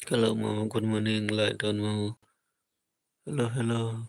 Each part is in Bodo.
Hello, Mama. Good morning. Light on, Mama. Hello, hello.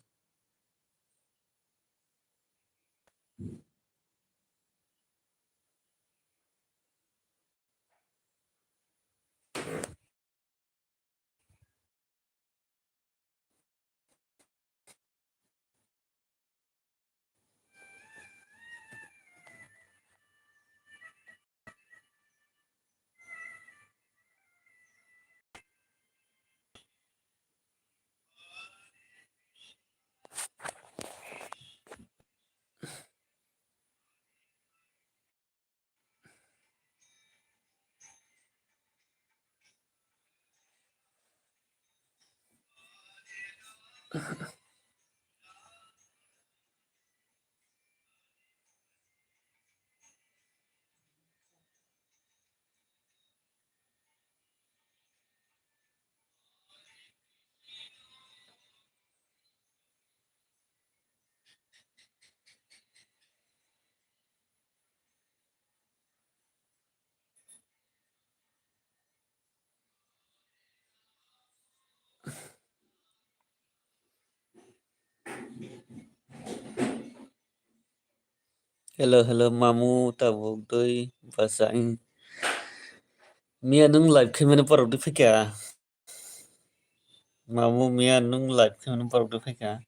Hello, hello, Mamu. Tabuk doi. Basain. Mia nung live kemana parok di fika. Mamu Mia nung live kemana parok di fika.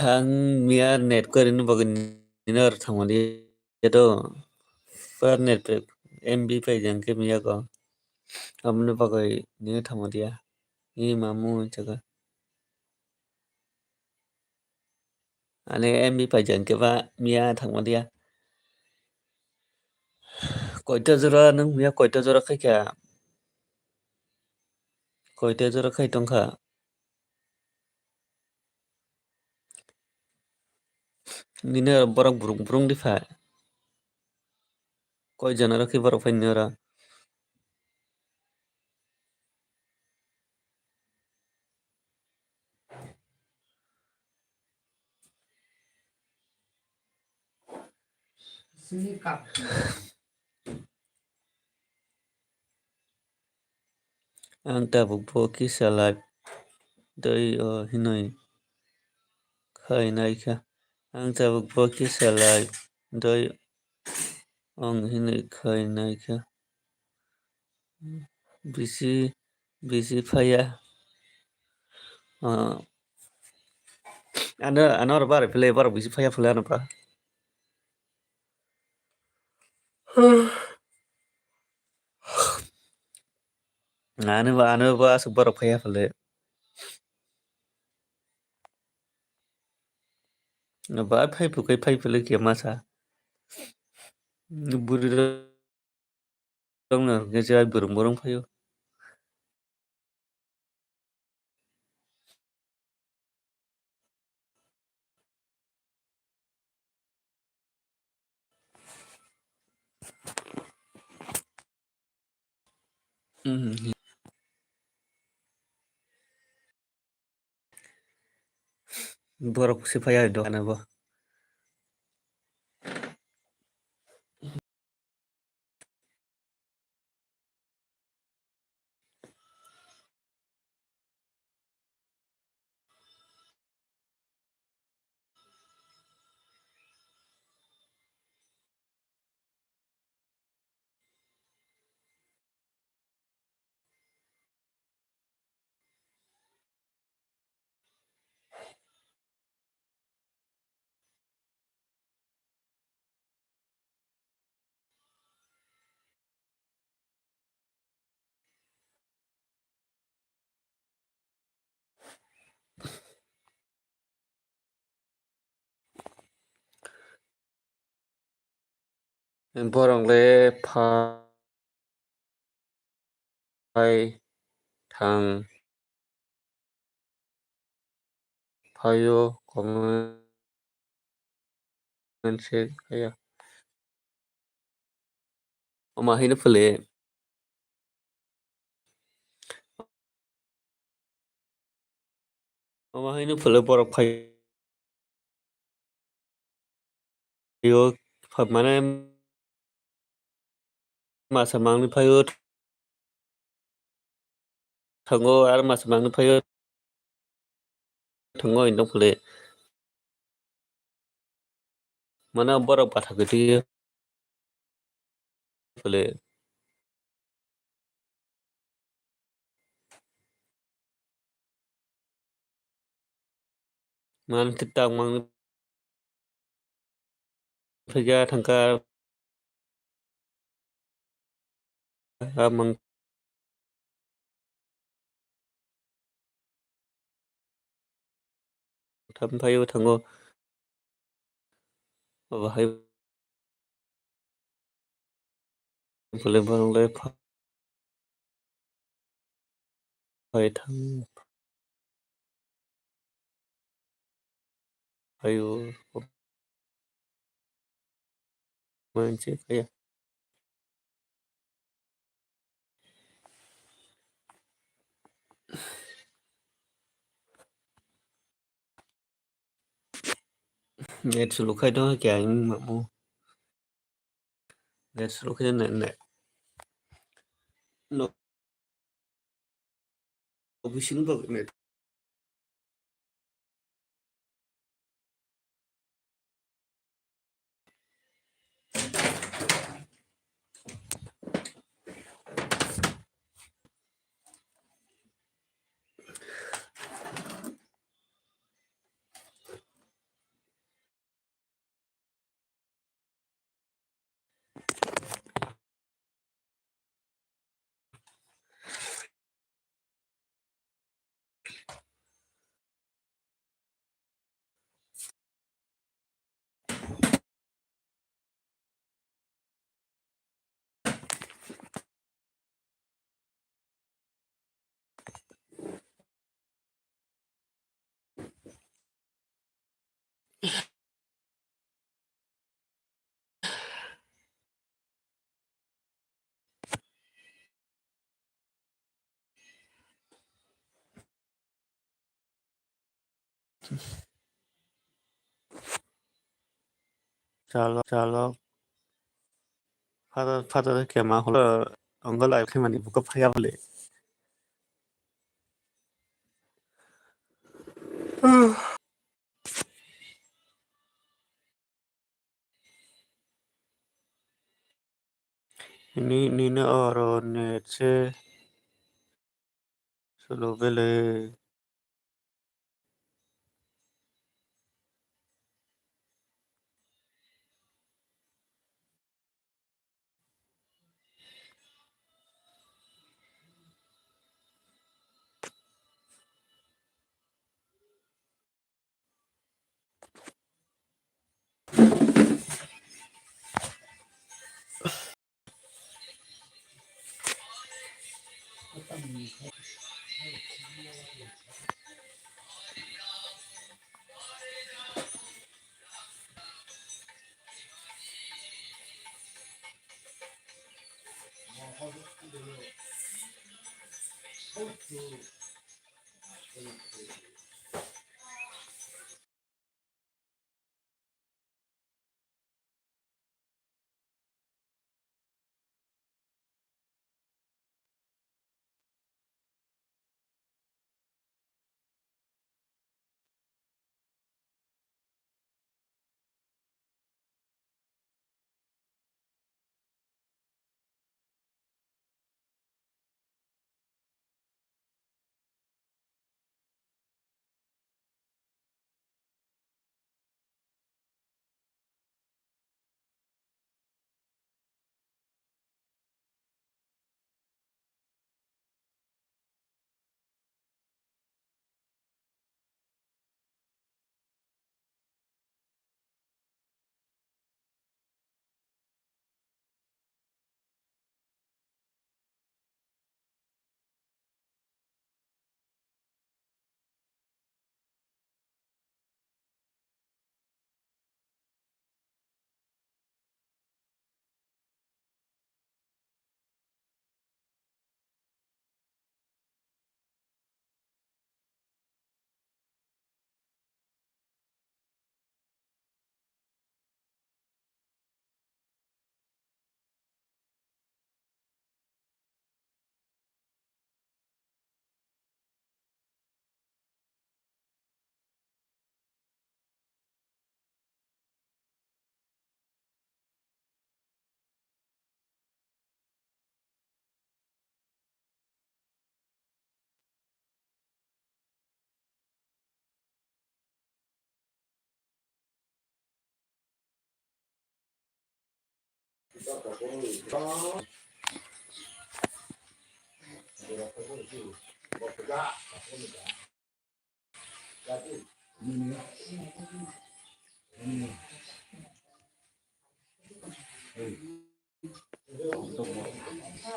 Hang Mia net ko rin bagun ninar thamani itu. Per net pe MB pe jang ke Mia ko. Amne bagai ni thamani ya. Ni Mamu jaga. Ane MB pe jang ke ba Mia thamani ya. Koita zura nung Mia koita zura kai kya. Koita zura kai tongka. Nina barang burung-burung di fa. Koi janara ki barang fain nara. Ang tabuk bo ki salad doi hinoi khai nai kha. Ang tabuk bo ki salad doi ong hinoi khai nai kha. Bisi bisi phaya. Ana bar pile bar bisi phaya phule ana pa. Ana ba asuk bar phaya phule. Na ba phai phukai phai phule ki masa. Buri dong na ke jai burung-burung phayo. Borok si phaya do ana ba. Borong le phai thang phayo comment se kaya. Oma hina phule. Oma hina phule borok phai yo mana मासामांनिफ्रायबो थाङो आरो मासामांनिफ्रायबो थाङो दंफले mana borok patha gede fole man titang mang phaja thangka mang tham phayo thango bahai fole barong le phai thang phayo man che kaya net sulu khai do kya ma mo net sulu khai ne no bising ba net chalo father kya ma hol angal ai khai mani buka phaya bole ni na oro net se sulu bele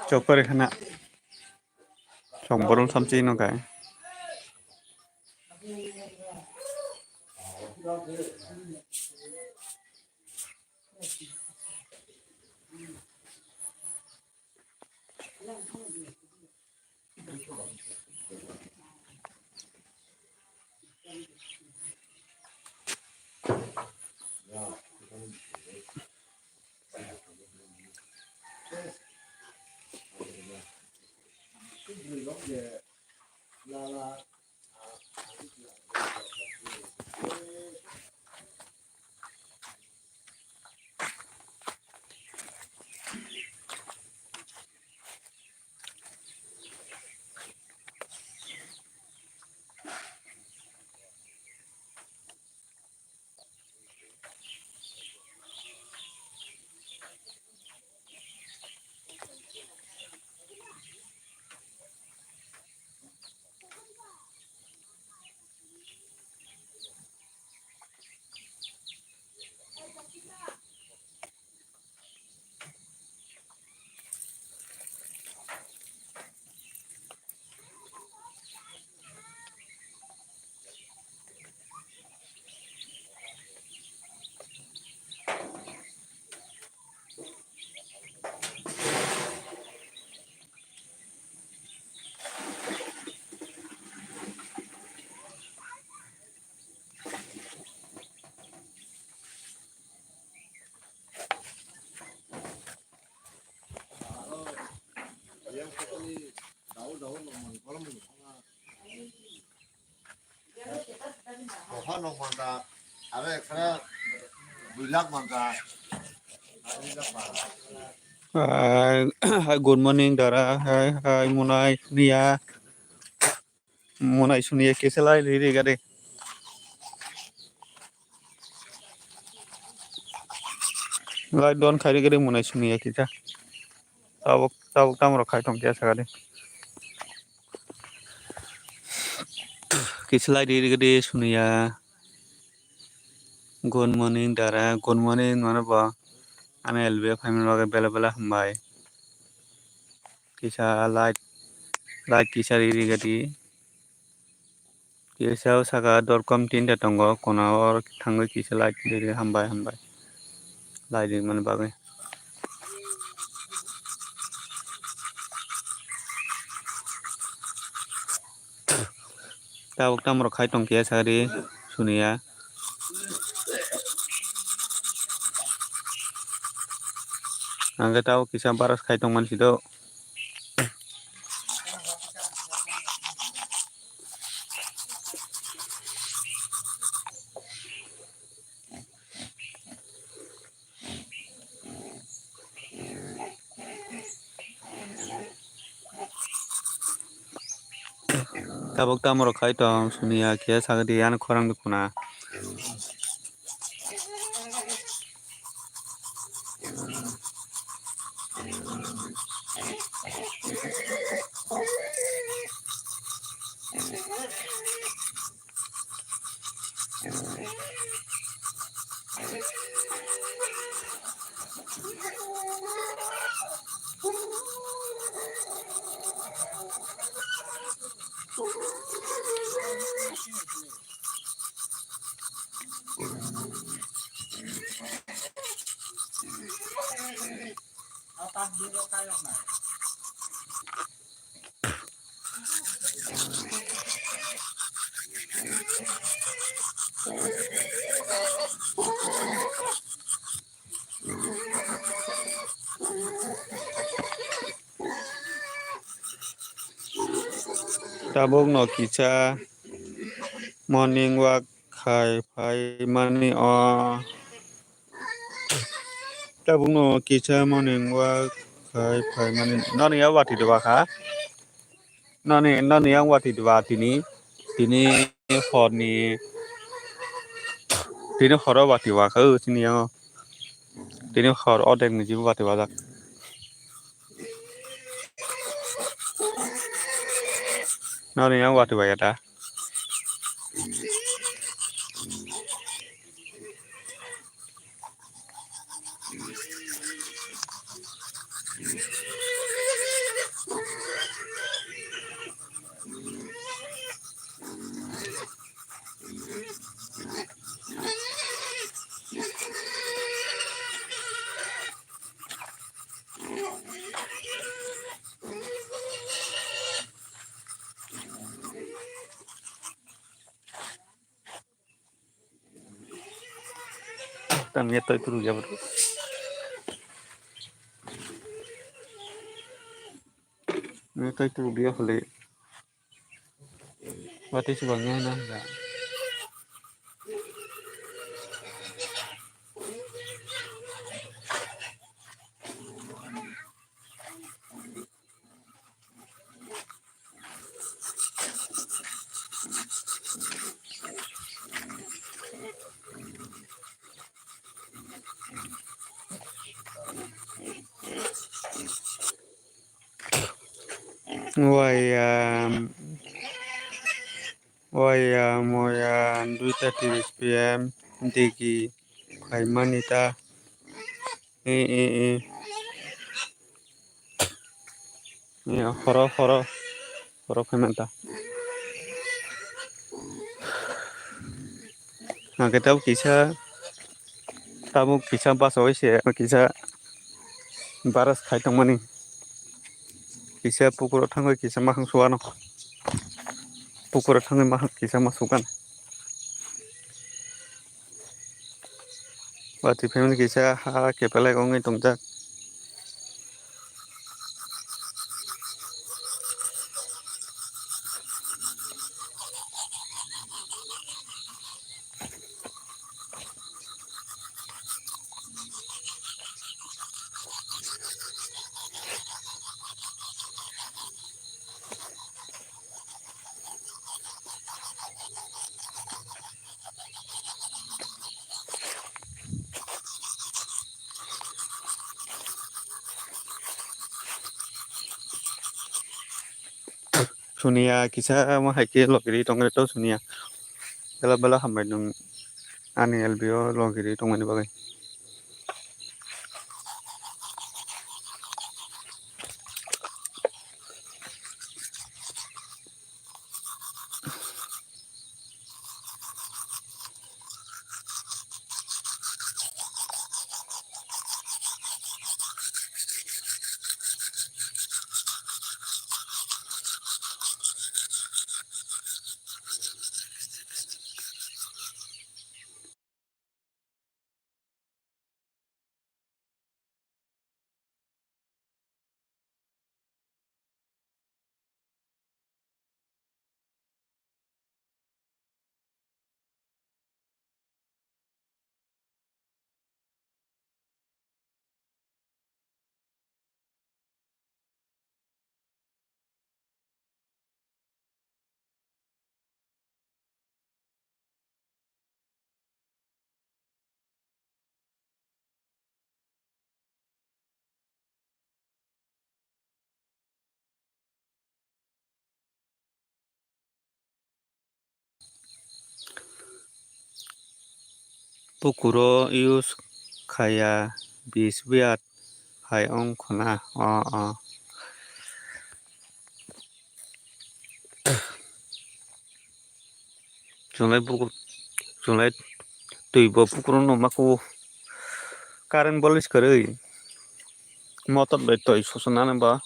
Chopper khana chomborol samchi no kai Good morning Dara. Hi Munai Nia. Munai Sunia Kisalai Lady Gade. Like don't carry getting Munai Sunia Kita. Tawak Tamro Kaitom Jasagade. Kisalai Lady Gade Sunia. Good morning Dara. Good morning Manaba. Ame LB family Bella Hambai. Kisa like Kisa Lady Gade. Kisa Saga .com Tinda Tongo Kona or Tango Kisa like Lady Hambai. Lighting Manabagi. Tawak Tamro Kaitom Kiasari Sunia. Angga tahu kisah paras kaitong man sido. Tabok tamro kaitong sunia kia sagadi yan korang dukuna. Tabok no kisah morning walk khai phai mani o. Tabok no kisah morning walk khai phai mani. Nani ya wati dua ka? Nani yang wati dua tini. Tini hor ni. Tini horo wati wa ka sini yang. Bini khor odek ni jibu bate wajak. Nari yang wate wajata. Tamnya toy turu jabut. Ni toy turu dia boleh. Wate sebangnya na. Moya 2:30 PM digi kai manita ya horo fementa nah kita kisah tamu kisah pas oise kisah baras khai tangmani kisah pukuro thangoi kisah mahang suano pukuro thangoi mahang kisah masukan Wati family kisah ha kepala kongai tongjak Sunia kisah mah haike lokiri tongre to sunia bela hambai nung ani LBO lokiri tongmani bagai Pukuro use kaya biswiat hai ong khona Junglai tuibo pukuro no mako karen bolis karei motor bai toy sosana ba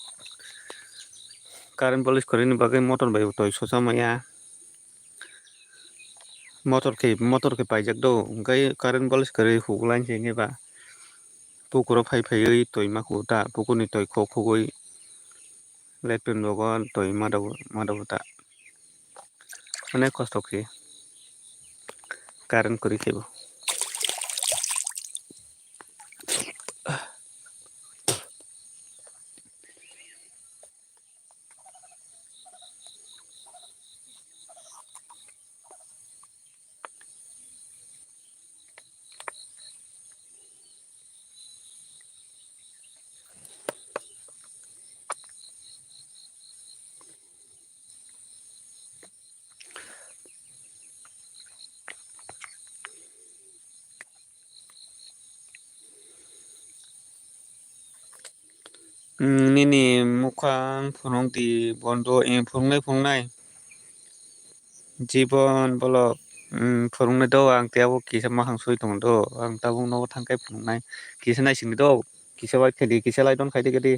karen bolis kare ni bagai motor bai toy sosamaya motor ke paijak do gai karen bolis kare huglain jenge ba pukuro phai toy mako ta pukuni toy khogoi lepin logon toy madau ta অনেক কষ্ট কি কারেন্ট করে খেব nini mukhang phunong ti bondo phungnai jibon bolok phungnai do ang tiabo kisa mahang sui tong do ang tabung no thangkai phungnai kisa nai sing do kisa bai khedi kisa lai don khai de gedi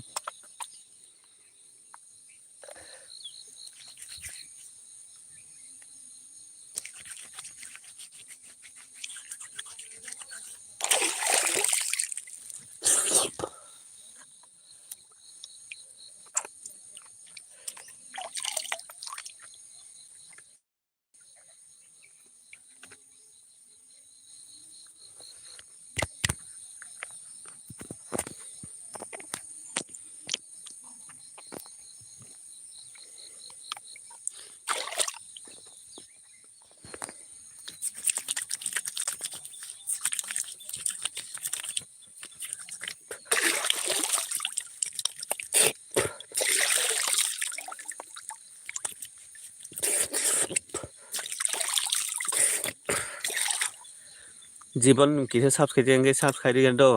jibon kisa subscribe khai de do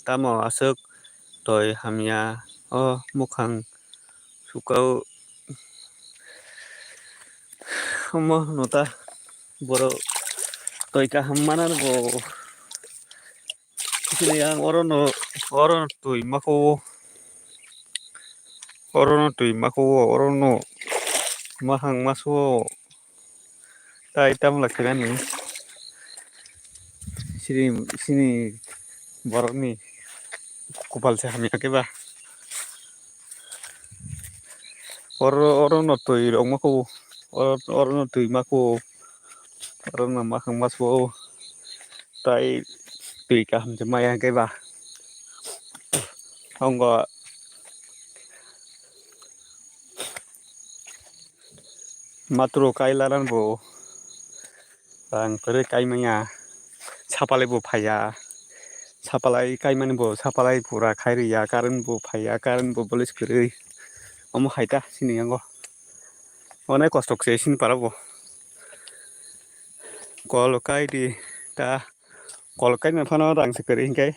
tamo asuk toy hamya o mukhang sukau homo nota boro toy ka hammanan bo kini yang orono toy mako orono mahang maso tai tam lakhiran ni sini borok ni kupal se hamya ke ba orono toy rong mako orono toy mako orono mahang maso tai tùy cả hầm cho mày cái bà không có matro cái laran bo ang kore cái maya sapalai bo phaya sapalai cái mane bo sapalai pura khai riya karan bo phaya karan bo bolis kore omo haita sini ango onai kostok se sin parabo kol kai di ta kol kai na phano rang se kore hinkai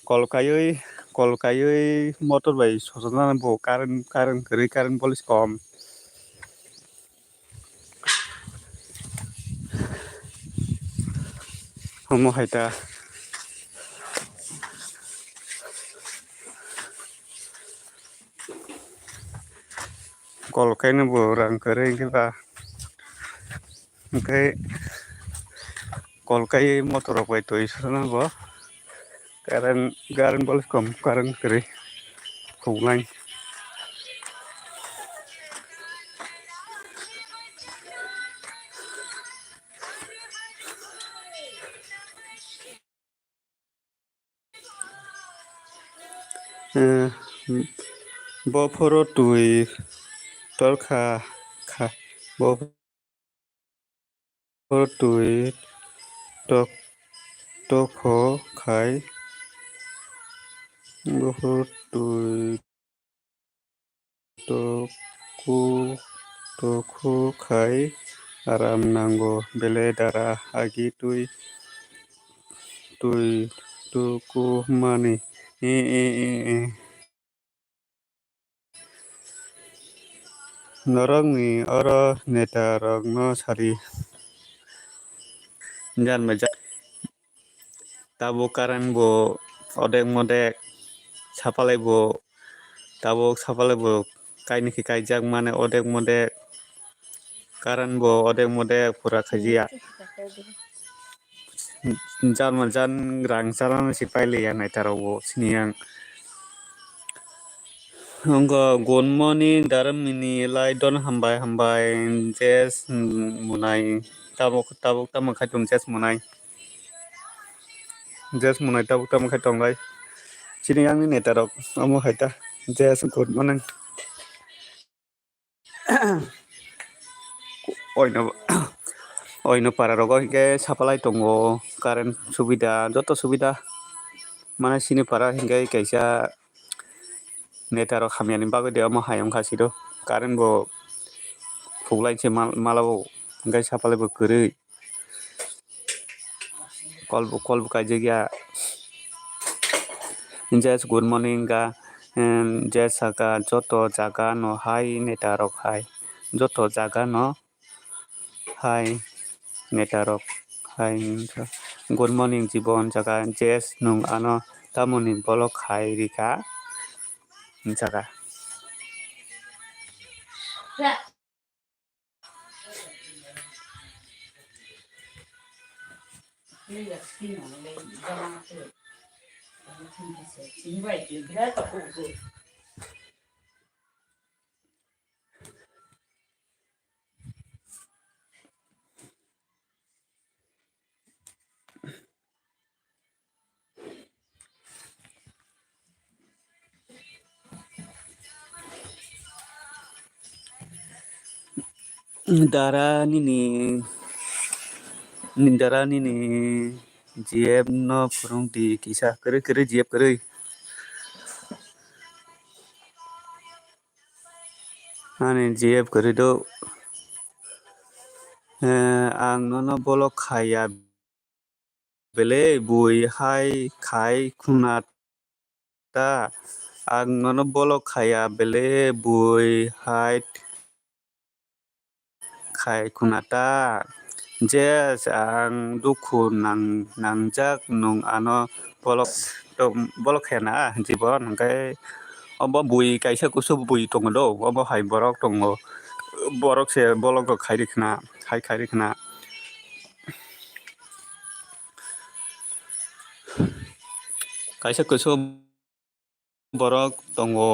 kol kai motor bai sosona bo karan kore karan bolis kom omo haita kol kai na bo rang kore hinkai ba hinkai kol kai motor bai toy sosona bo karan bolis kom karan kore khulai bo phoro tui tor kha bo phoro tui to kho khai bo phoro tui to kho khai aram nango bele dara agi tui tu ku mani e norong ni oro neta rong no sari jan majak tabo karan bo odek modek sapalai bo tabo sapalai bo kaini ki kaijak mane odek modek karan bo odek modek pura khajia jan rang jaran si paile ya nai taro bo siniang Honggo good morning daram mini lai don hambai jes munai tabo khatung jes munai tabo khatung lai sini yang ni netarok amo haita jes good morning oino pararogo hingke sapalai tongo current subida joto subida mana sini para hingke kaisa netarok hamyani bagoi de amo hayam khasido current bo phuglai malabo hingke sapalai bo kwrui kol bo kaijagya jes good morning ga je saka joto jaga no hai netarok hai joto jaga no hai netarok hai good morning jibon jaga jes nung ano tamoni bolok hai rika jaga dara nini jiep no purung di kisah kere jiep kere ani jiep kere do ang no bolok khaya bele bui hai khai khunat ta ang no bolok khaya bele bui hai khai khunata jes ang duku nangjak nung ano bolok khena jibon hingkai obo bui kaisa kusum bui tongo do obo hai borok tongo borok se bolok rok khairikna hai khairikna kaisa kusum borok tongo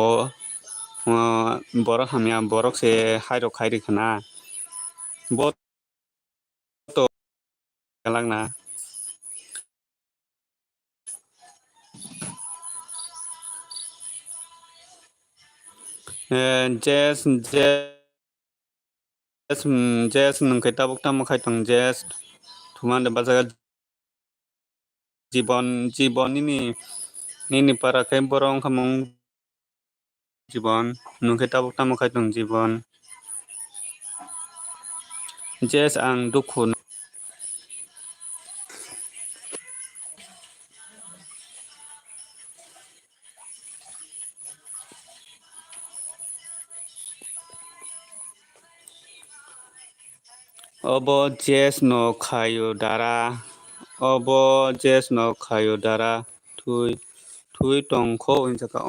borok hamya borok se hairok khairikna bo to langna jes nungkai tabuk tamo khai tong jes thuman de bajaga jibon nini para kai borong khamung jibon nungkai tabuk tamo khai tong jibon jes ang duku obo jes no khayo dara obo jes no khayo dara thui tongkho injaka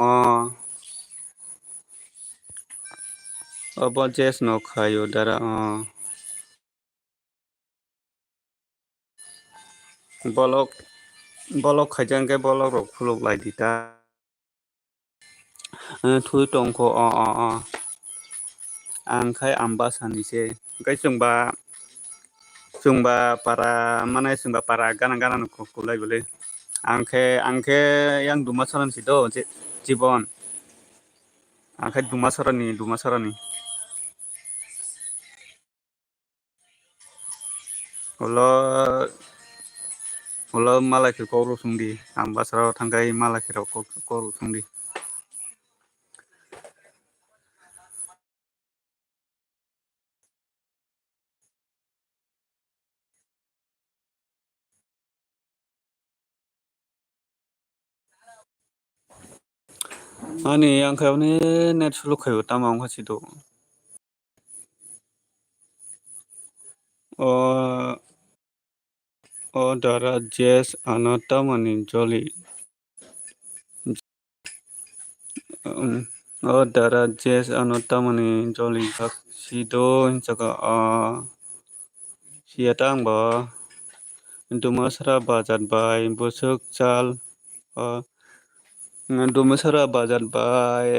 obo jes no khayo dara bolok khaijang bolok rok phuluk lai dita thui tongkho angkhai amba sanise kai chungba para mane chungba para gana no kulai bole angkhe yang duma saran si do jibon angkhe duma sarani ulo malai ke koru sungdi amba sarao thangkai malai ke koru sungdi ani angkhe oni net suluk khayo tama angkha si do o dara jes ano tamani joli o dara jes ano tamani joli sido jaga siatang bo dumasra bazar bai busuk chal dumasra bazar bai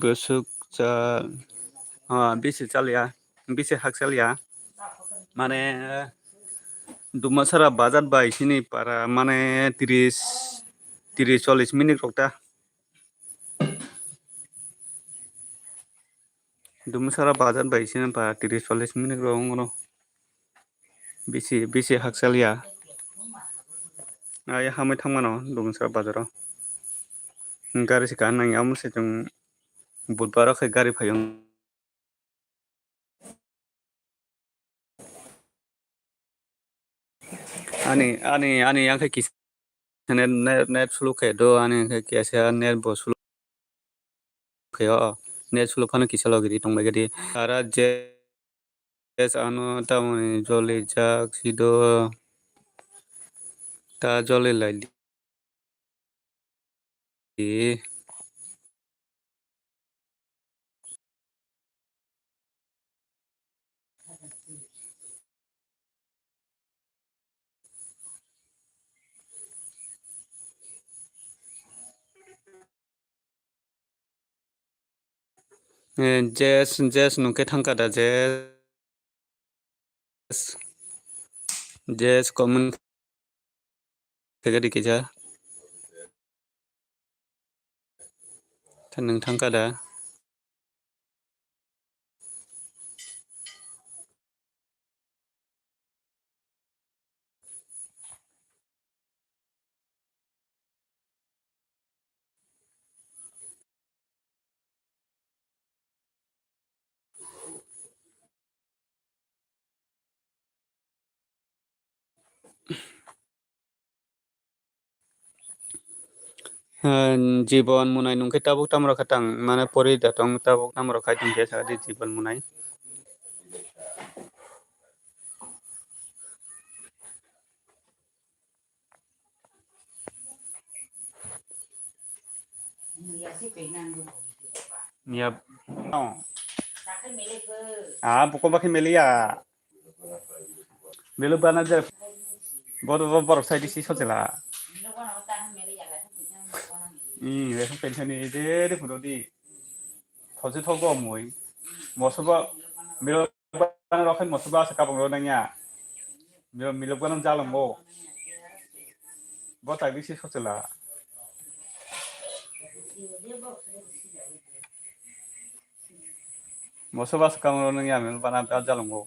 busuk chal bisi chal ya bisi hak chal ya mane dumasara bazar bai sini para mane 30-40 minit rokta dumasara bazar bai sini para 30-40 minit rong bisi hak chal ya ay hamai thangmano dumasara bazaro gari se kan nang amse jong budbaro khai gari phayong ani yang khai kis net sulu kayak do ane kayak kiasa net bo sulu kayak net sulu panu kisah lagi di tong lagi di ara jazz anu tamu ni jolly jynxzi do ta jolly lagi di jazz nungke thangka da jazz common kayak di keja tan nung thangka da জীবন মুনাই nungke tabuk tamro khatang mana pori datong tabuk tamro khai tongke sa di জীবন munai Niap. Oh. Ah, buko bakhi meli ya. Melu bana je. Bor sai di si sojela. Re pension ni je puno di. Thoje thogo moi. Mosoba melu bana rokhan mosoba sa kabong ro nanya. Melu bana jalong mo. Bo tai di si sojela. Mosoba sa kabong ro nanya melu bana jalong mo.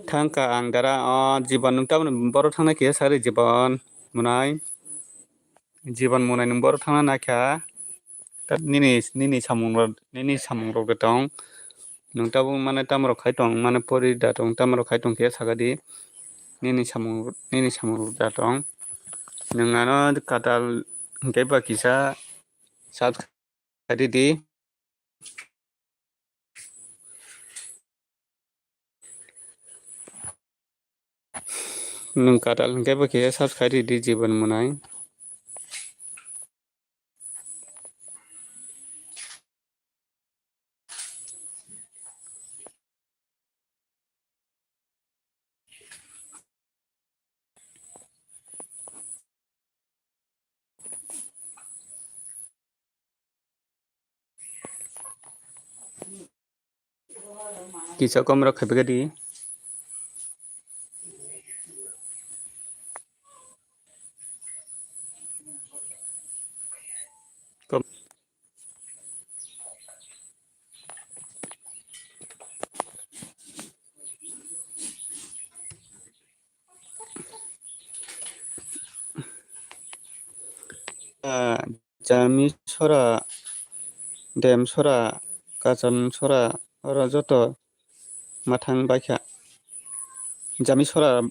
Thangka ang dara জীবন nung tabun boro thangna ke sari জীবন munai জীবন munai nung boro thangna na kya tat nini samung ro gatong nung tabun mane tamro khai tong mane pori datong tamro khai tong ke sagadi nini samung datong nung ano katal ke ba kisa sat khadi di nung katal ke ba kisa sat khadi di জীবন munai kisa komro khai bagadi jami sora dem sora kachan sora oro joto mathang baikha jami sora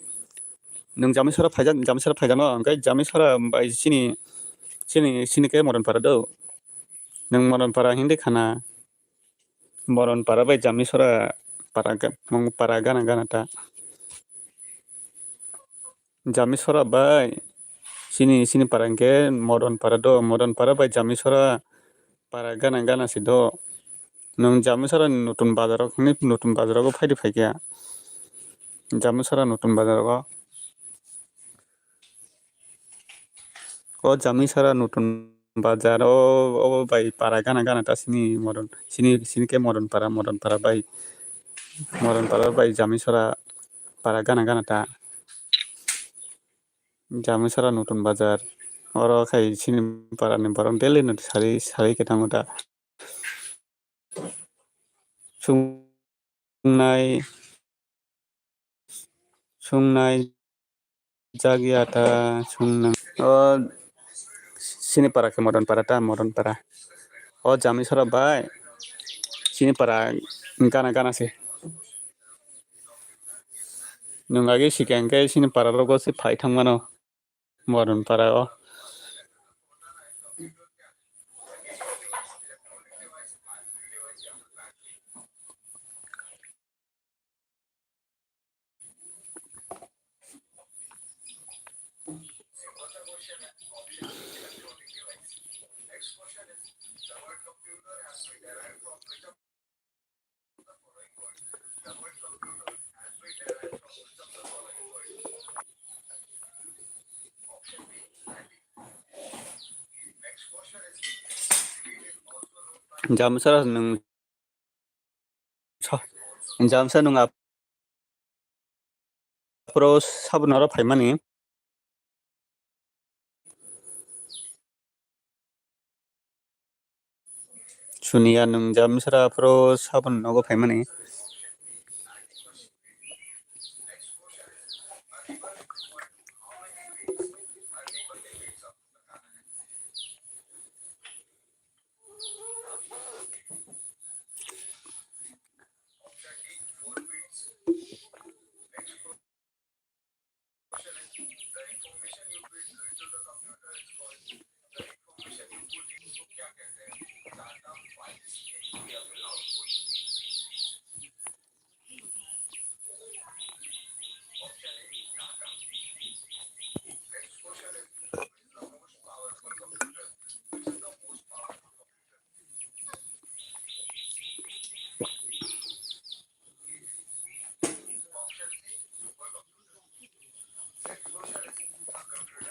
nung jami sora phaijano angkai jami sora bai sini ke moron para do nung moron para hindi khana moron para bai jami sora para gana ta jami sora bai sini parangke moron para bai jami sora para gana si do nung jami sora nutun bazaro ko phaidi phaikya jami sora nutun bazaro ko o jami sora nutun bazaro o bai para gana ta sini ke moron para bai jami sora para gana ta jami sora nutun bazar oro khai sini para ni borong deli no sari ke tangoda sungnai jagiata sungnang o sini para ke moron para o jami sora bai sini para gana se nungagi sikangke sini paralogo si phai thangmano moron parao jamsara nung jamsa nung pro sabunaro phaimani sunia nung jamsara pro sabun nogo phaimani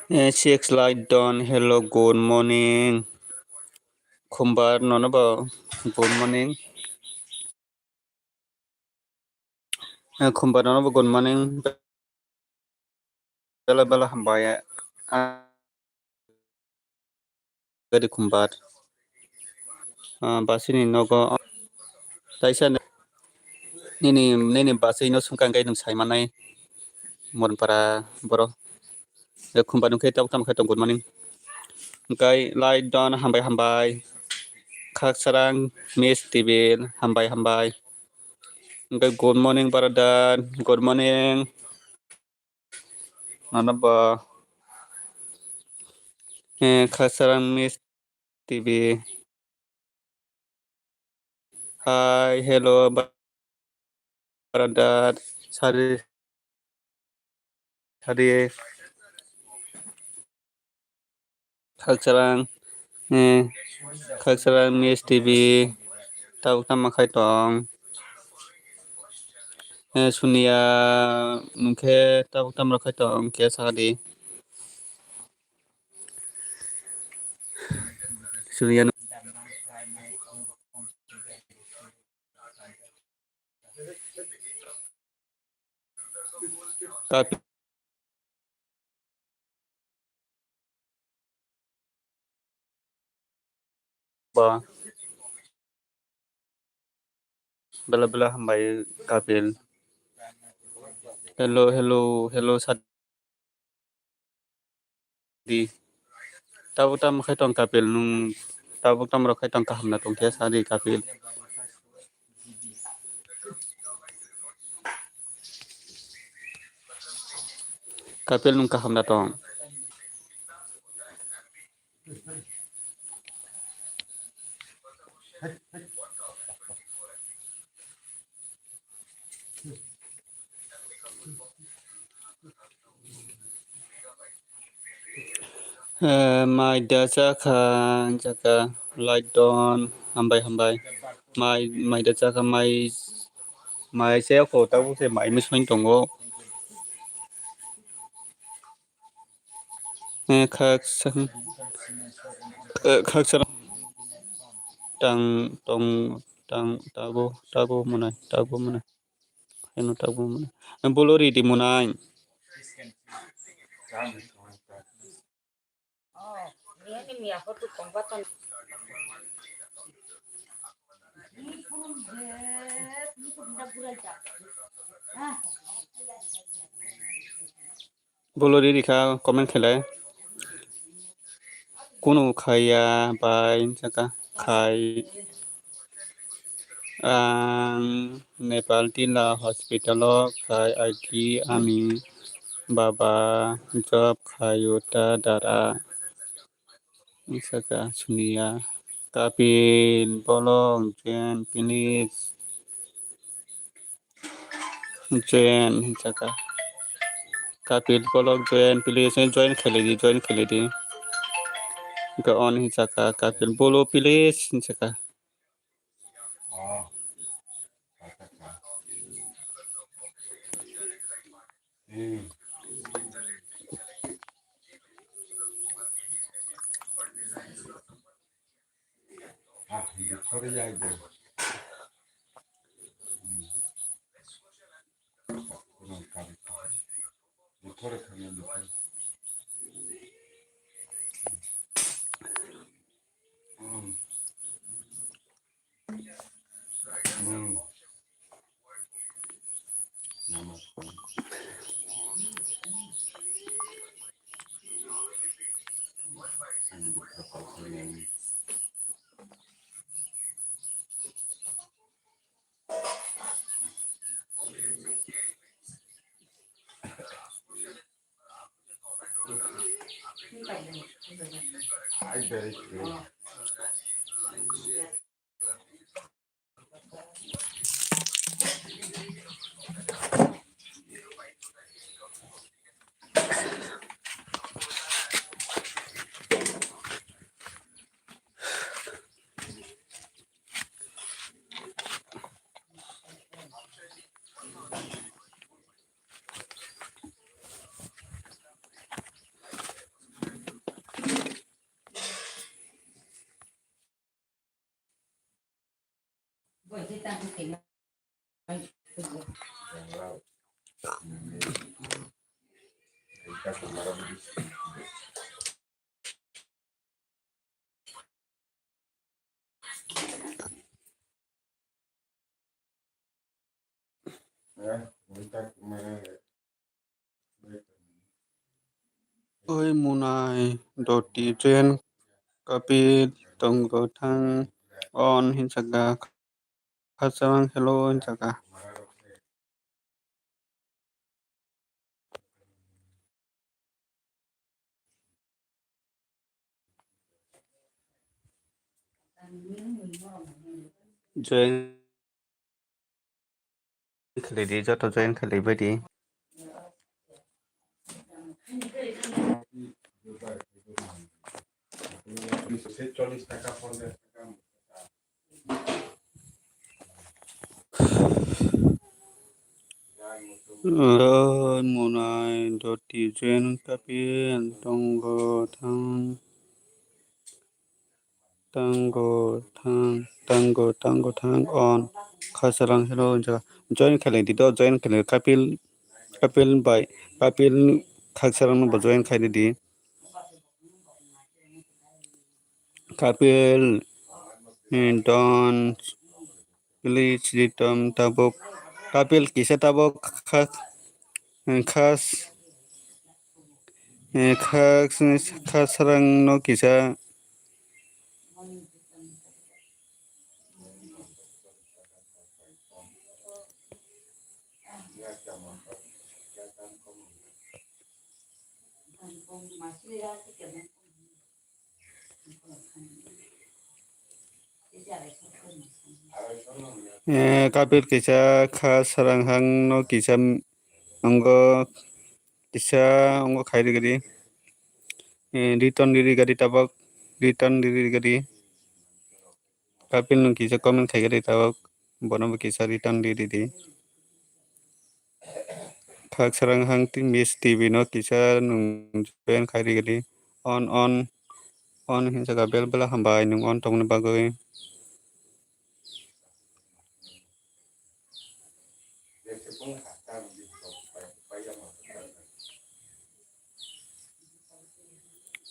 CX light done hello good morning khumbar nonobo good morning khumbar nonobo good morning bela bela hambaya gadi khumbar basini nogo taisa nini basai no sungkang kai nung saimanai mon para boro khumbar nung kai tau tam kai tong good morning kai light done hambai khak sarang miss tibil hambai kai good morning baradan good morning nonobo khak sarang miss tibil hi hello baradan sari khaksarang khaksaran Miss TV tau tama khai tong sunia nungke tau tam khai tong ke sadi sunia tapi ba bela hambai kapil hello sadi tau tam khai tong kapil nung tau tam khai tong kaham na tong ke sadi kapil nung kaham na tong mai dasa khan jaka light on hambai mai dasa khan mai se ko tau se mai mi soin tongo khak sang tang tong tago munai eno tago munai bolori di munai bolori dikha comment khele kuno khaya bai jaka khai Ang Nepal tila hospital khai IT ami baba job khayuta dara isaka sunia kapil bolong jen pinis jen isaka kapil bolong jen pilis join khele di ka on isaka kapil bolo pilis isaka oi munai doti jen kapil tonggo thang on hinsaka khasang hello hinsaka join khele di joto join khele badi munai doti jen kapil tonggo thang tango thang on khasarang hello hinsaka join khele di do join khele kapil bai kapil khasarang no join khele di kapil don please return tabok kapil kisa tabok khas khas khasarang no kisa kapil kisa khasarang hang no kisa anggo kisa anggo khairi gadi return diri gadi tabok return diri gadi kapil no kisa comment khai gadi tabok bono kisa return diri di khak sarang hang ti miss tv no kisa nung join khairi gadi on hinsaka bel bela hambai nung on tongna bagoi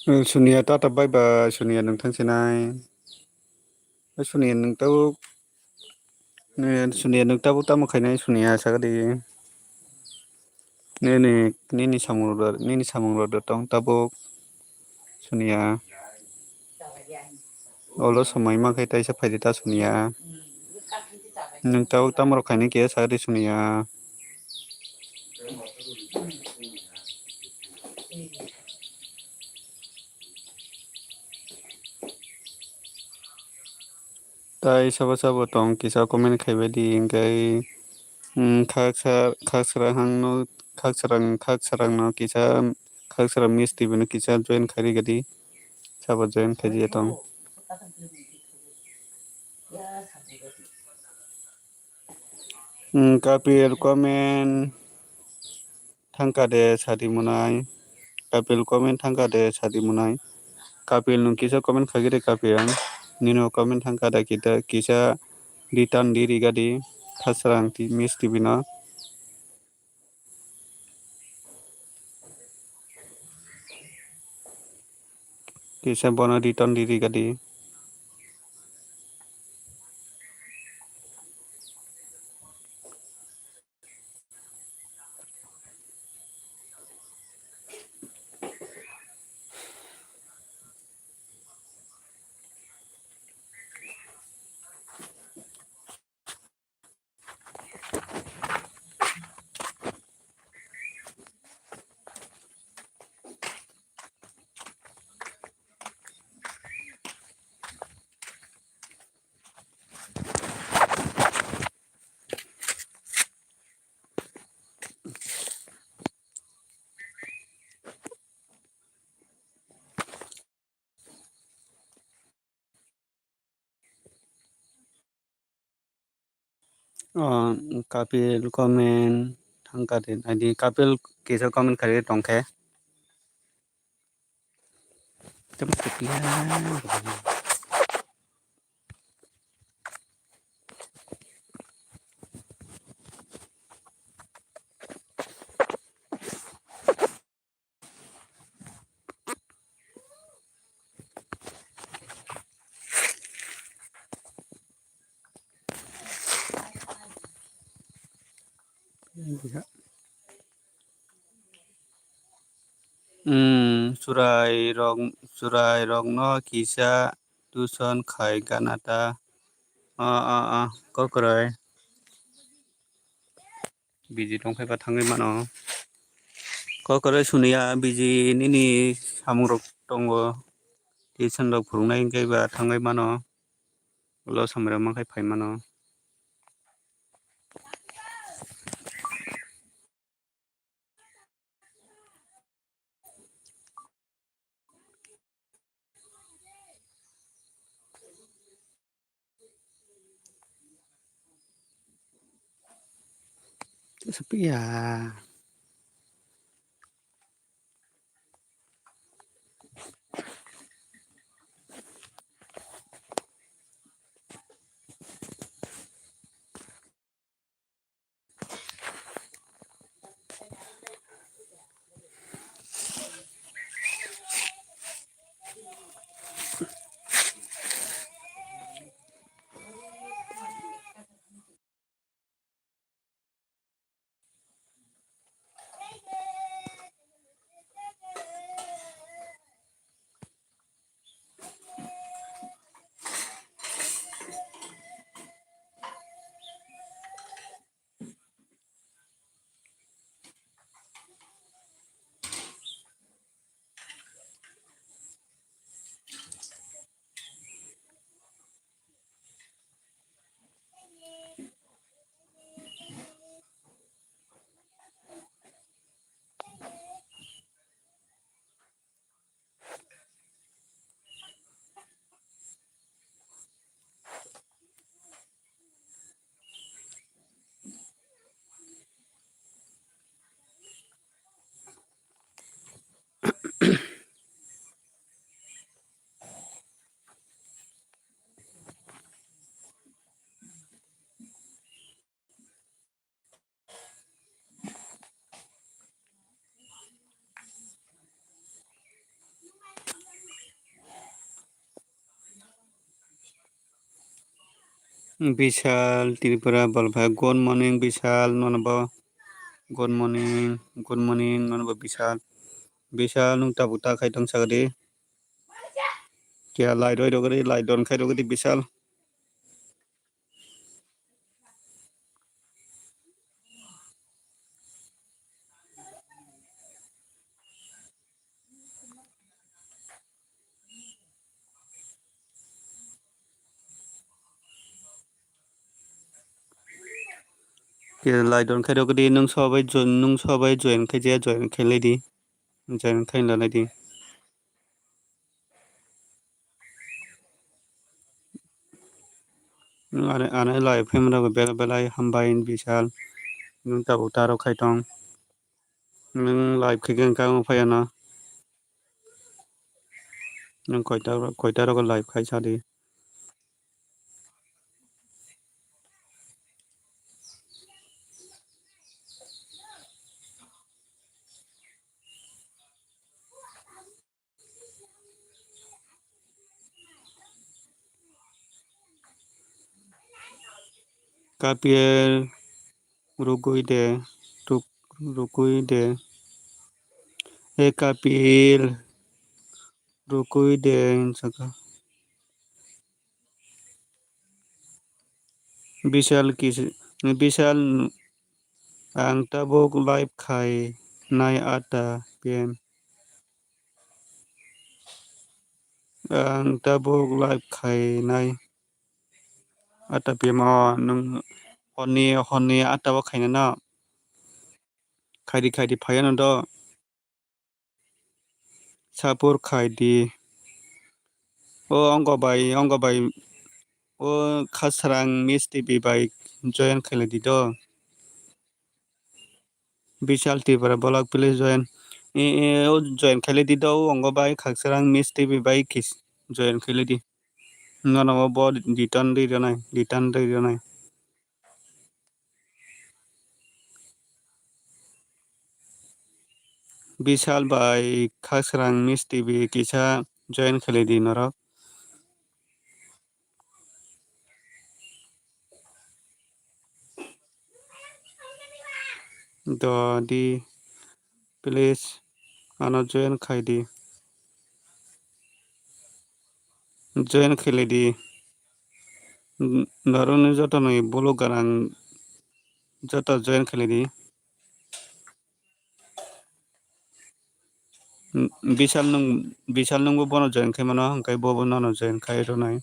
sunia tata bye bye sunia nोंथां senai sunia nोंताबो tamo khainai sunia sagadi nini samung ro tong tabuk sunia olo samai ma khai taisa phaidi ta sunia Nung tamaro kaini kaya sari sunia. Tai sabo tong kisa komen khaiba di ingkai khak sarang no kisa khak sarang misti bino kisa join khari gadi sabo join khaji tong. Kapil komen thangka de sadi munai. Kapil komen thangka de sadi munai. Kapil nung kisa komen khagire kapil nino komen thangka da kita kisa ditan diri gadi khasrang ti misti bino. Kisa bono ditan diri gadi. Kapil komen thangka de adi kapil kisa komen khari tongkhe. Tempat kepian. Surai rong no kisa tuson khai ganata. Kokrai. Biji tongkhe ba thangai mano. Kokrai sunia biji nini samurok tongo. Tisan rok phurungnai ingkai ba thangai mano. Ulo samra mangkai phai mano. Sepi ya. Vishal Tripura Balbha. Good morning Vishal nonabo. Good morning nonabo Vishal. Vishal nung tabuta khai tong sagadi. Kya lai doi dogadi lai don khai dogadi Vishal. laidon khairo kadi nung sobai join khaja join khailai di join khailai di ane lai phemra ko belai hambain bisal nung ta utaro khaitong nung live khigen ka phayana nung koitaro ko live khaisa di kapier rukui de rukui de kapil rukui de saka Bisal ang tabok live khai nai ata pm ang tabok live khai nai ata pm nung honni ata wa khaina na khaidi phayana do sapur khaidi o anggo bai o khasrang misti bi bai join khaile di do Bishal Tripura bolak please join o join khaile di do anggo bai khasrang misti bi bai kis join khaile di no bo return di ronai Bishal bai khasrang misti bi kisa join khaile di norok do di please ano join khai di join khaile di noroni joto noi bolo garang joto join khaile di Bishal nung bo bono join khai mano hangkai bo nono join khai ronai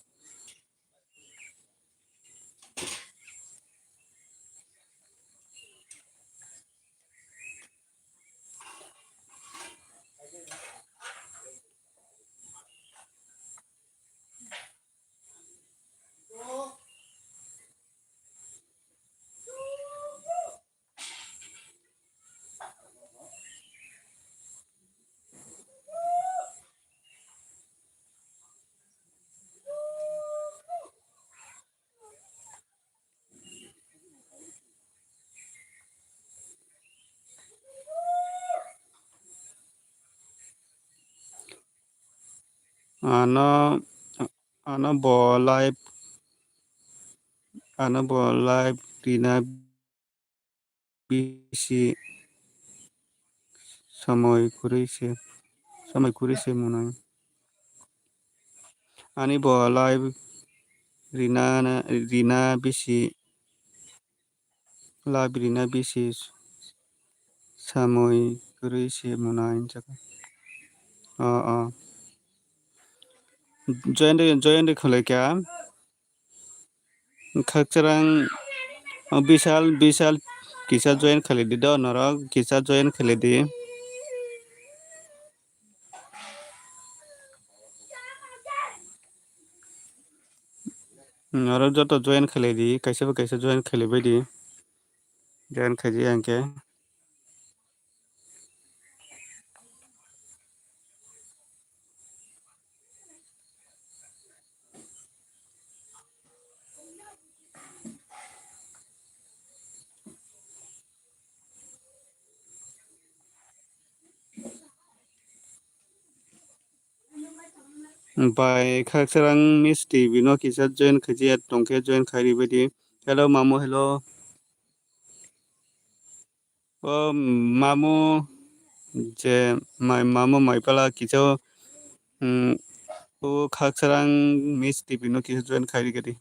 ano bo live rina bisi samoi kurise munai ani bo live rina bisi samoi kurise munai jaka join de khole kya khakcharang Bishal kisa join khale di do norok kisa join khale di norok joto join khale di kaisa join khale bai di join khaji angke bai khakcharang misti bino kisa join khaji tongke join khari bai di hello mamu hello mamu je mamu maipala kisa o khakcharang misti bino kisa join khari gadi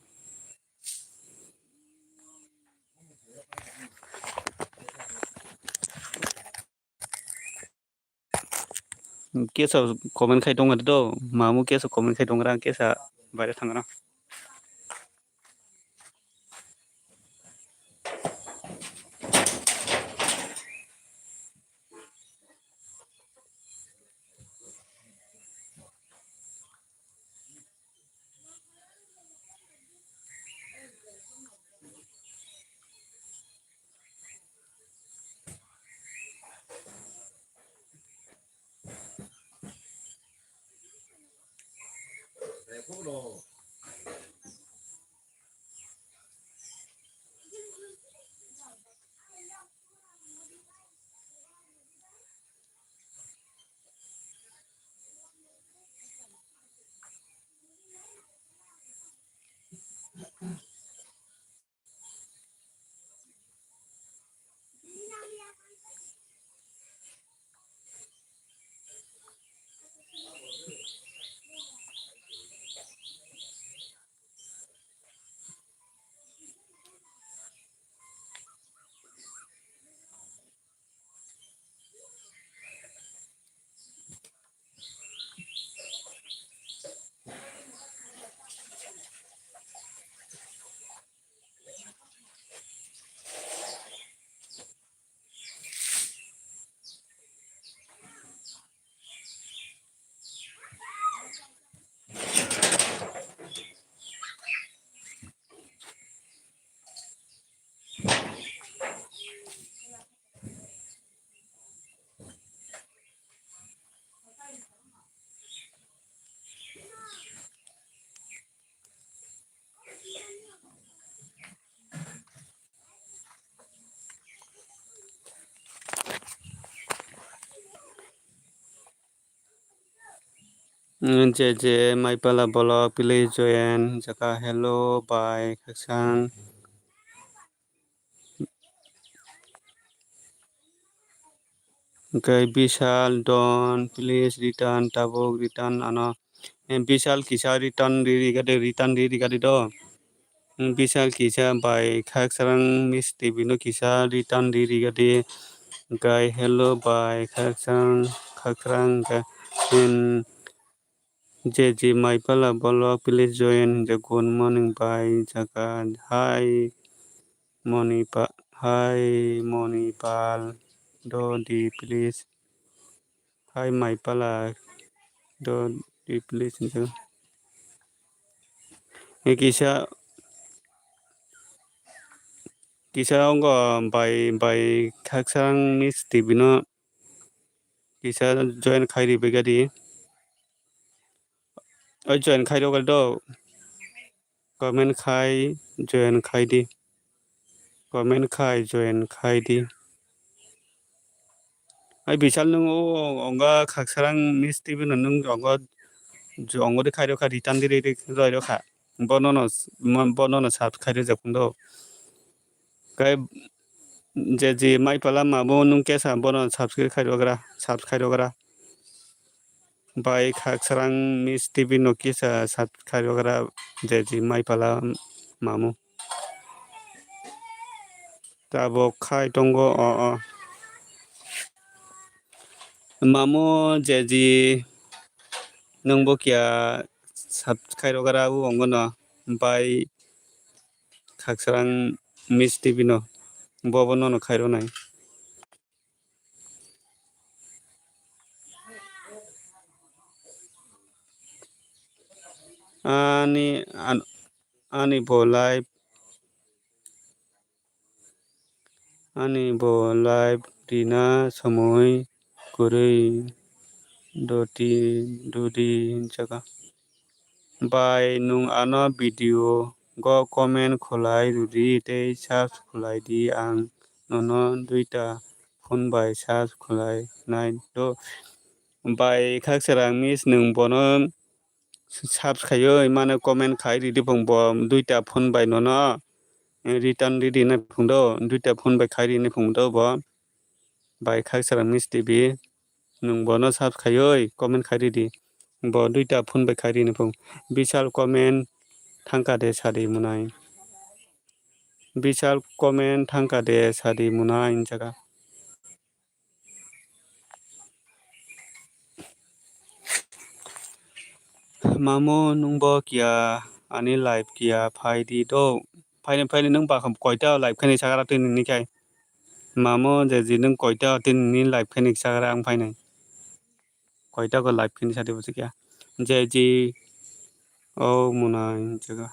kesa comment khai dong do mamu kesa comment khai dong kesa baire thangana JJ Maipala Bolok please join Jaka hello bye Kaksan okay Vishal Don please return Tabuk return ano Vishal Kisha return return do Vishal Kisha by Kaksan Miss Tibino Kisha return guy hello bye Kaksan in JJ Maipala Bolok please join the good morning bye Jaka hi Hi Monipal, do di please. Hi Maipala, do di please. Kisah ongo by kaksang Miss Tibino. Kisah join Kairi Begadi. Join Kaido Galdo. Comment Kai join Kaidi. Comment Kai join Kaidi. Ay Bishal nung onga kaksang Miss Tibino nung ongo de Kaido ka return di royo ka. Bono sab Kaido Japundo. Kay JJ Maipala Mabo nung kesa bono subscribe gara by Kaksarang Miss TV no kisa subscribe gara JJ Maipala Mamu Tabo Kai Tongo Mamu JJ nung bokia subscribe gara u ongono by Kaksarang Miss TV no bobo no Kairo nai ani bo live dina samoi kurei dodi jaga by nung ano video go comment kholai rudi te subs kholai di ang nono duita phone by subs kholai nai do by khaksarang mis nung bono subs khayo mane comment khai ridi phong bo duita phone by nono return ridi na phong do duita phone by khai ridi phong do bo by khaksarang mis tv nung bono subs khayo comment khai ridi bo duita phone by khai ridi phong Vishal comment thangka de sadi munai Vishal comment thangka de sadi munai jaga Mamo nungbo kia ani live kia phai di do phai nung ba kham koita live khani sagara tin ni kai Mamo je ji nung koita tin ni live khani sagara ang phai nai koita ko live khani sadi busi kia je ji munai jaga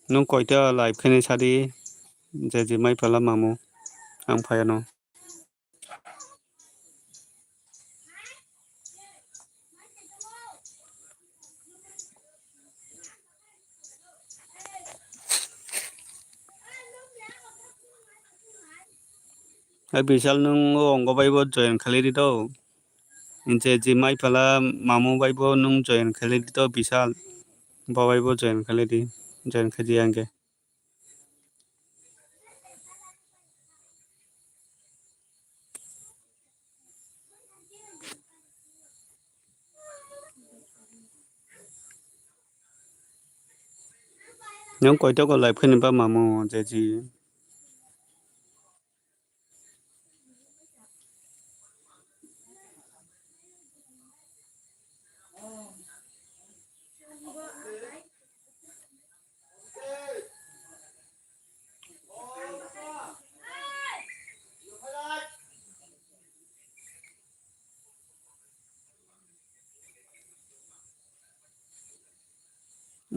nung koita live khani sadi jynxzi mai pala mamu ang phayano Bisal nung ongo baibo join khali dito jynxzi mai pala mamu baibo nung join khali dito bisal baibo join khali di join khadi angge Nung koito ko live khani ba mamu jynxzi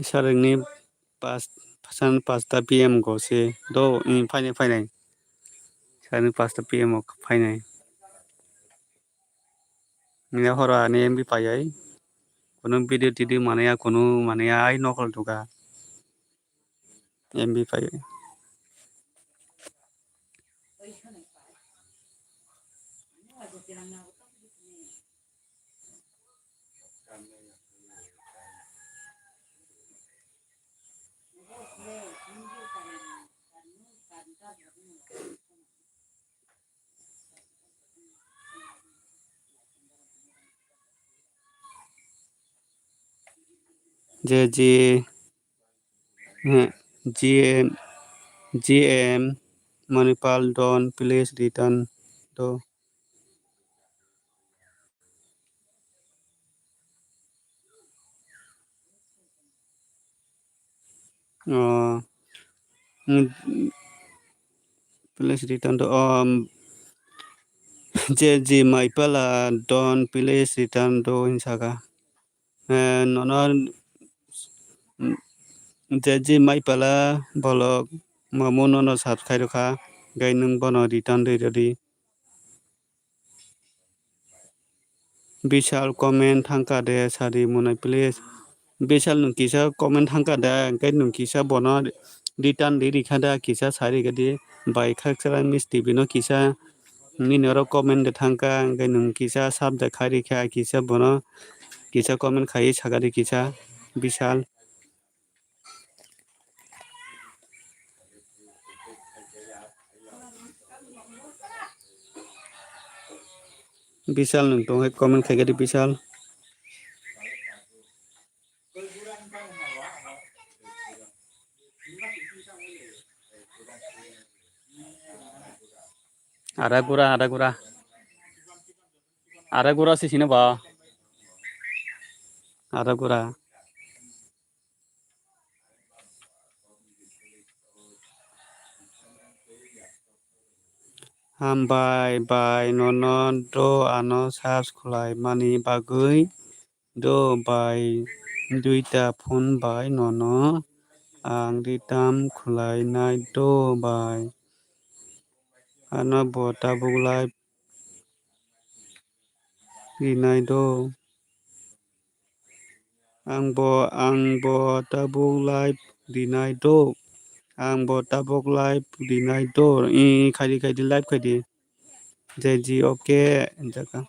sarengni pasan 5टा PM ko se do फाइनाय sareng 5टा PM फाइनाय Mina hora ni MB payai kono video tidi manaya kono manaya ai nokol tuka MB payai jynxzi GM Manipal don't please return to please return to jynxzi maipala don't please return to insaka nono jynxzi maipala bolok mamu nono subscribe kha gai nung bono return de di Bisal comment thangka de sari munai please Bisal nung kisa comment thangka da gai nung kisa bono return de rikhada kisa sari gadi bai khaksara misti bino kisa Ninero comment de thangka gai nung kisa subject khari kha kisa bono kisa comment khai sagari kisa Bisal Bisal nung tonghai comment khai gadi Bisal Aragura sisine ba Aragura Bai nono do ano subscribe mani bagui do bai duita phone bai nono ang ditam khulai nai do bai ano bota buglai pinai do ang bo tabuk live dinai do ang bo tabuk live dinai do khadi live khadi jynxzi okay jaka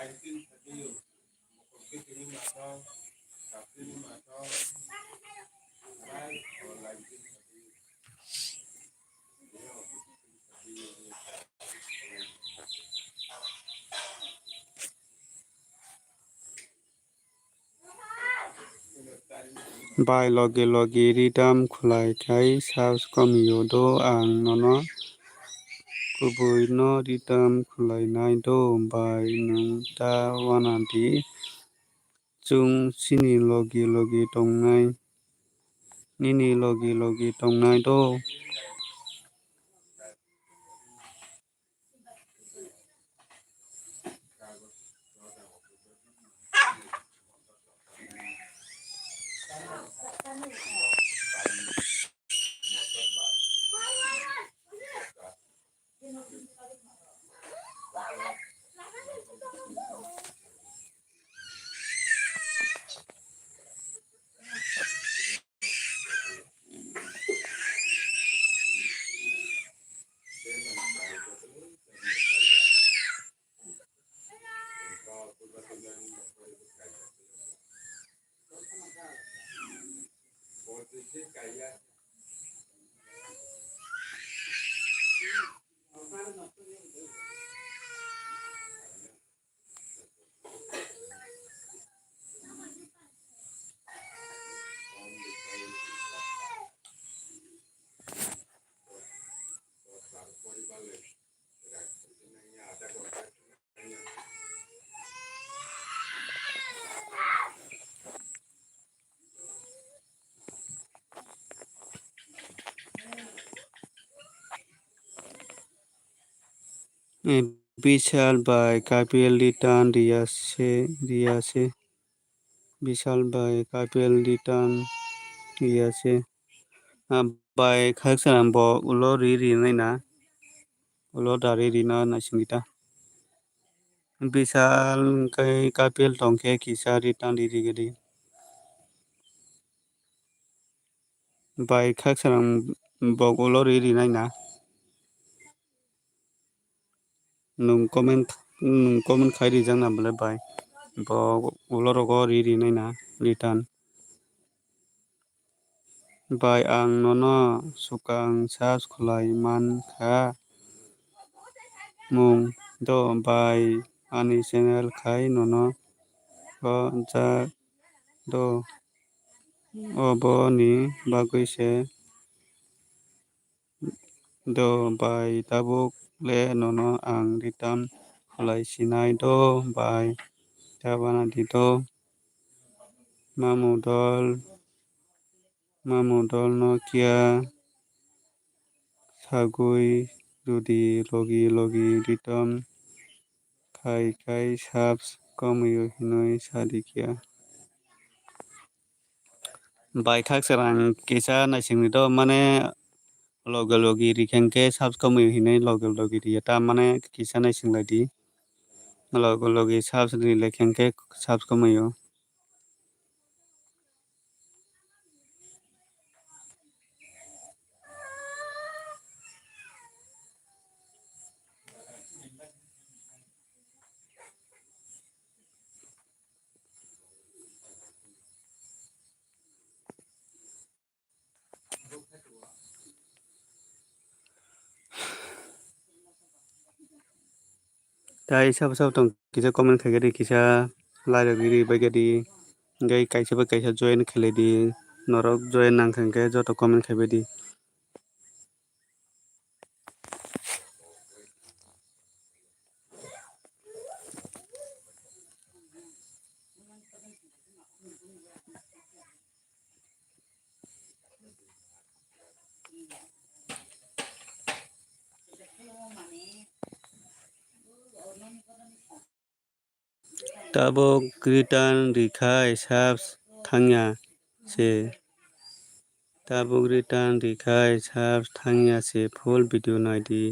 Bai logi logi ridam khulai khai subs komiyo do ang nono kubui no ridam khulai nai do bai nung ta wanadi chung sini logi logi tongnai nini logi logi tongnai do Bishal bai kapil litan riyase Bishal bai kapil litan riyase bai khaksaram bo ulo ri nai na ulo dari ri na nasingita Bishal kai kapil tongke kisa ritan ri gedi bai khaksaram bo ulo ri nai na nung comment khai rijak na bole bai bo ulo rogo ri nai na litan bai ang nono sukang subs khulai mankha mung do bai ani channel khai nono o ja do obo ni bagui se do bai tabuk le nono ang ritam khulai sinai do bai tabana di do mamudol no kia sagui rudi logi logi ritam khai subs komiyo hinoi sadikia bai khaksaram kisa naisingni do mane logi logi rikengke subs komiyo hinoi logi logi riya ta mane kisa naisingla di logi logi subs ri lekengke subs komiyo tai sab tong kisa comment khaigadi kisa lairogiri baigadi gai kaisa ba kaisa join khailadi norok join nangkhangke joto comment khaibadi tabuk return rikhai subs thangya se tabuk return rikhai subs thangya se full video naidi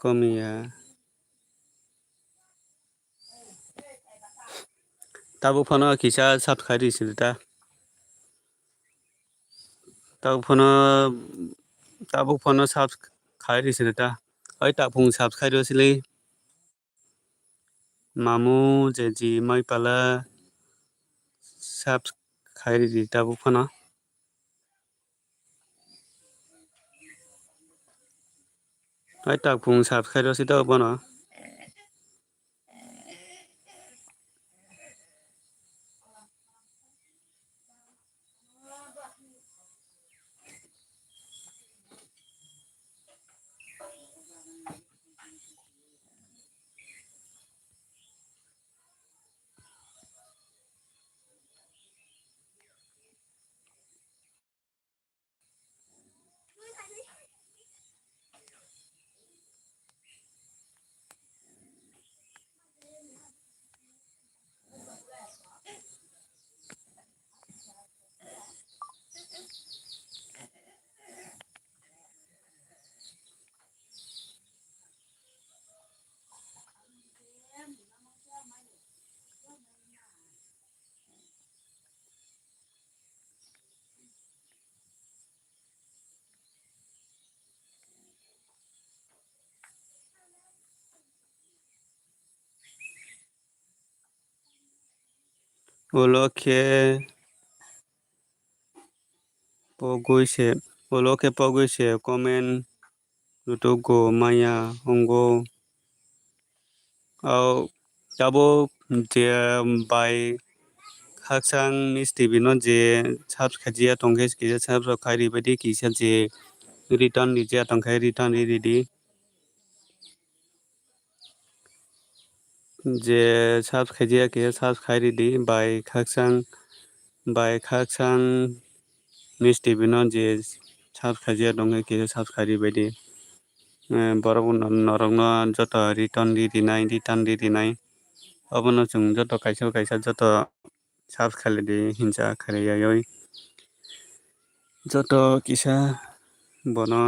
komiya tabuk phono kisa subs khai risita tabuk phono subs khai risita oi tapung subs khai rosili মামু জেজি মই পালা সাব খাইরি দি তাবু ফানা ai tak phung sab khairo si to bono oloke pogoise comment lutogo maya ongo au tabo je by haksang misti bino je sab khajia tongkhes ki sab khairi badi ki sa je return ni je tongkhai return di je sab khajia ki sab khairi di by khaksang misti bino je sab khajia tongkhai ki sab khairi badi borok norokno joto return di nai abono chung joto kaisa joto sab khali di hinja khariyai joto kisa bono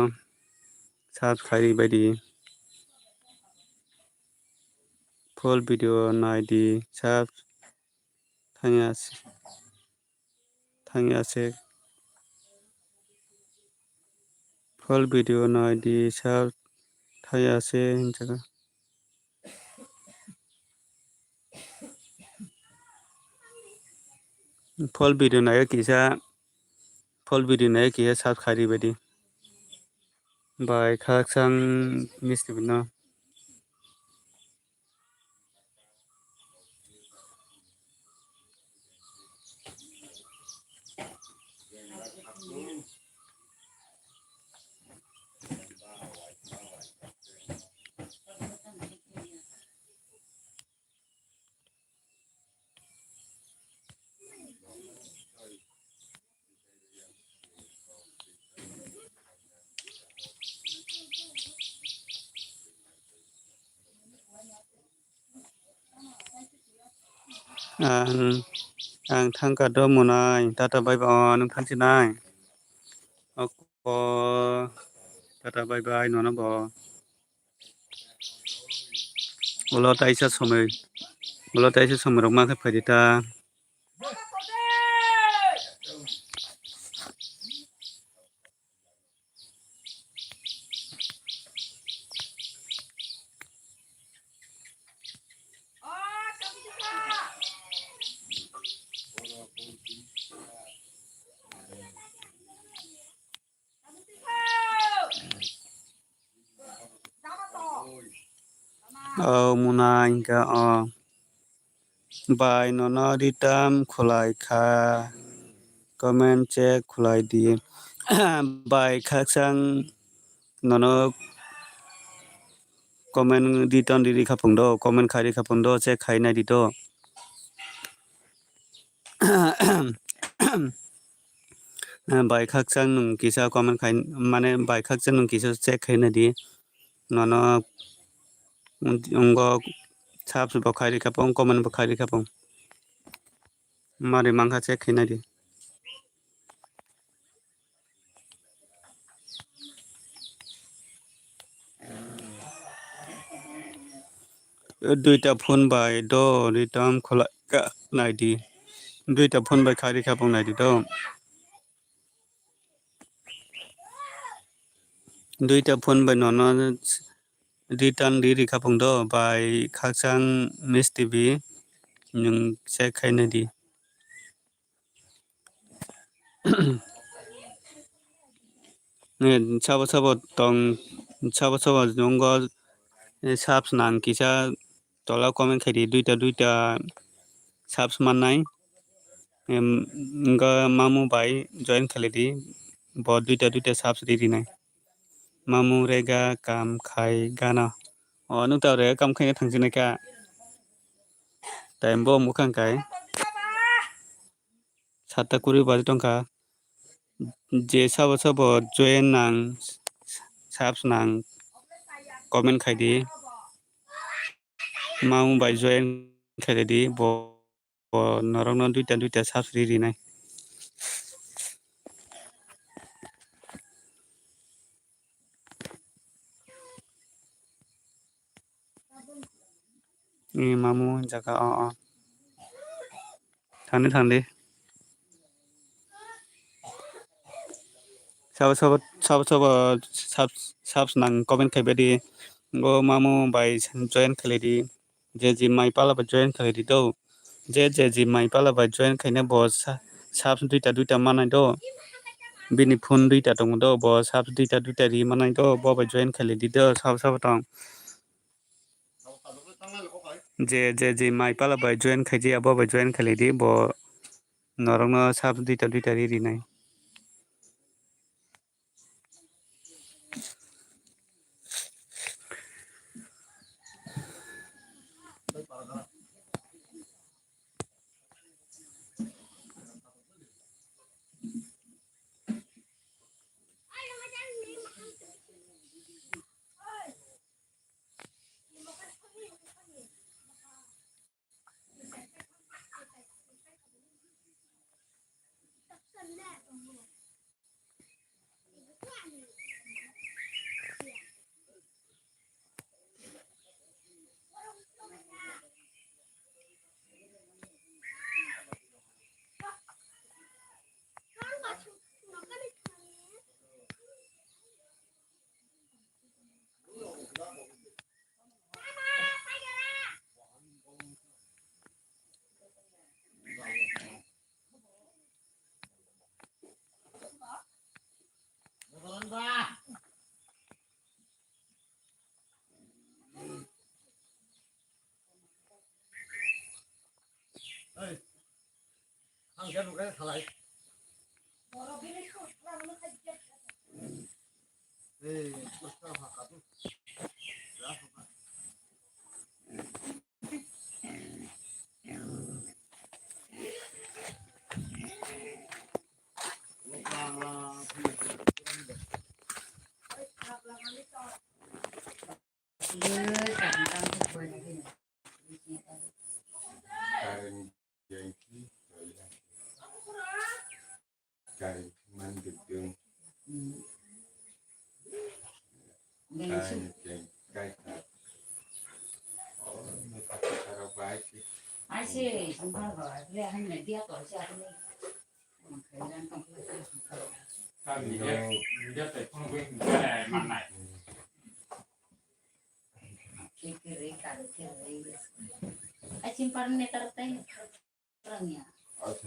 sab khairi badi full video nai di sab thangya se full video nai di sab thaya se hinja full video nai kisa sab khairi badi by khaksang misti bino ang thangka do munai tata bye bye nung thangsi nai ako tata bye bye no bo ulo taisa somoi rok ma khe phaidita munai ka by nono ritam khulai kha comment check khulai di by khaksang nono comment return di khapung do comment khari khapung do check khai nai di do by khaksang nung kisa comment khai mane by khaksang nung kisa check khai nai di nono ungo sab bo khari khapung comment bo khari khapung mari mangkha check khai nai di duita phone by do return khulai ka nai di duita phone by khari khapung nai di do duita phone by nono return di rikapung do by khakchang miss tv nung se khaina di ne chabo tong chabo nungo subs nang kisa tola comment khaidi duita subs mannai nga mamu bai join khalidi bo duita subs di nai mamu rega kam khai gana nung taw re kam khai thangjinai ka time bo mukhang kai sata kuri bazi tongka je sabo join nang subs nang comment khaidi mamu bai join khaidi bo norong duita subs di nai mamu jaka thangde sabo subs nang comment khaibadi go mamu bai join khalidi je mai pala ba join khalidi do je mai pala ba join khaina bo subs duita manai do bini phone duita tong do bo subs duita ri manai do bo ba join khalidi do sabo tong je mai pala ba join khaiji abo ba join khalidi bo norong subs duita ri nai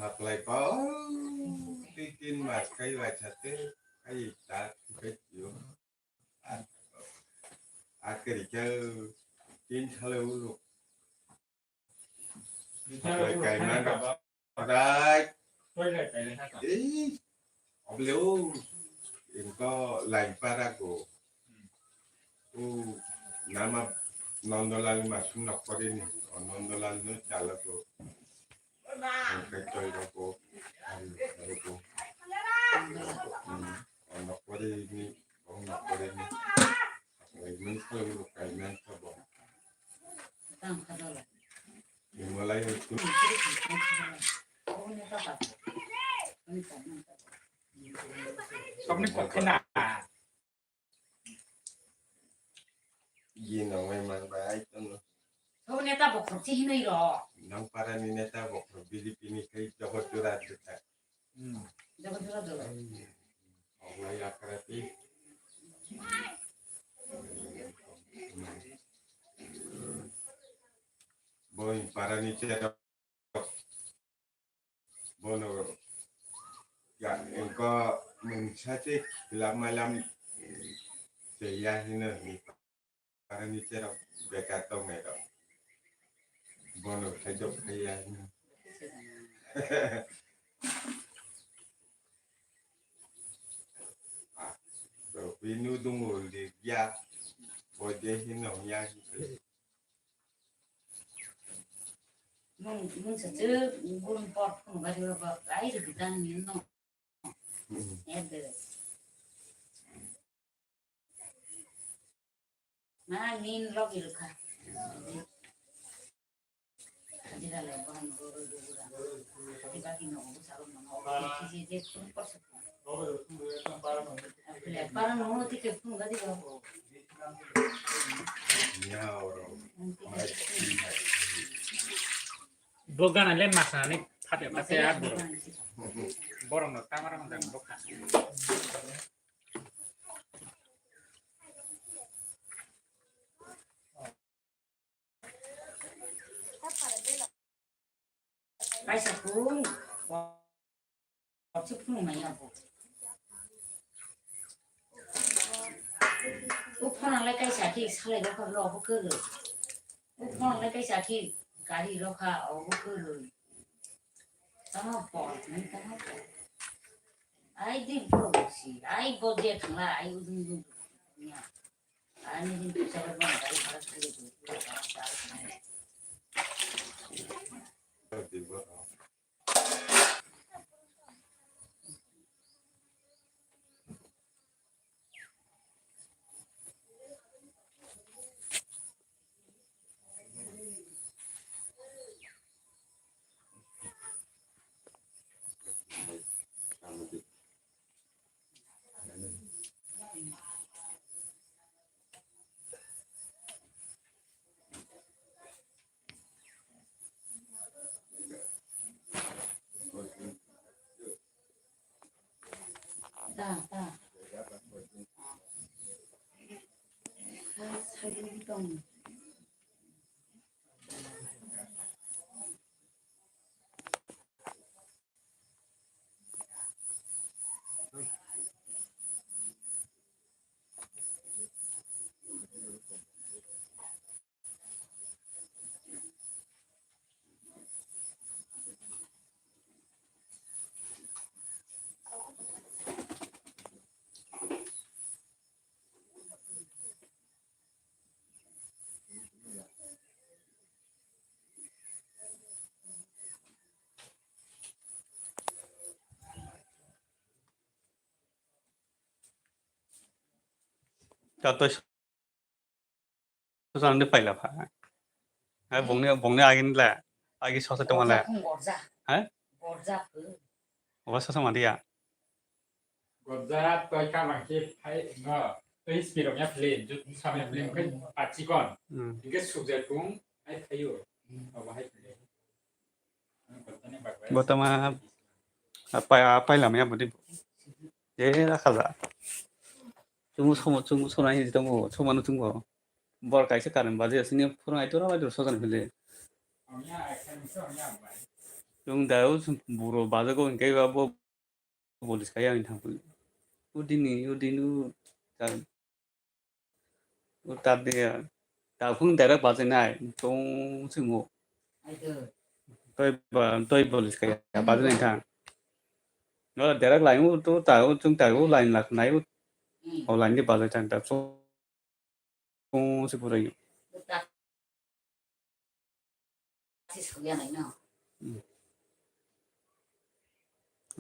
Apply pa titin mas kai wachate ai ta ketio akhir jauh tin halu apply kai man right obleu inko lain para ko nama nondolan masuk nak pada ni nondolan tu cala ko kacau ko ko nak pada ni nak pada ni mental kainan sabon mulai itu kamu ni kena gini memang baik tu kamu ni tak boleh sih ni loh nang para ni neta bok bili pini kai jawat jurat kita jangan jual dulu Allah ya kerati boy parani cero bono ya engko mensate malam saya hina ni parani cero bekatong itu bono kajok saya so pinu dungul di ya boje hina ya Mung saja gurun pot pun bari apa air kita minum. Ada. Nah nin lagi luka. Jadi dah lepas guru guru. Tiba-tiba nong sarum nong. Kisi je pun pot. Lepas nong tu ke pun bari apa. ya orang Bukan ada masalah ni, ada masalah borong nak kamar mana bukan. Kaisa pun, waktu pun mana apa. Upon like kaisa ki, salah dah kalau apa ke? Upon like kaisa ki, kari loka apa ke? Sama pot, ni sama pot. I did progress. I go there to lie. I wouldn't do it. I need to say about I have to do Ta. Saya hitung. Jatuh susah nih file apa? Bongnya agin lah, agi susah teman lah. Hah? Apa susah mati ya? Gojak toy kamar ke, hai enggak. Toy spiromnya plane, jut sampai plane kan pacikon. Jika sukses pun, hai kayu. Apa hai plane? Buat apa? Apa lamanya berarti? Jadi lah kalau cuma soalnya itu mau cuma nu tunggu. Baru kayak sekarang baca sini pernah itu orang itu susah nih. Yung tahu buru baca kau ingkay apa boleh sekaya ini thang. Udinu kan tadi ya. Tapi daerah baca naik, tung semua. Tôi boleh sekaya baca ini thang. Nó daerah lain itu tahu tahu lain lah naik lain di baca thang tapi tung seperti itu.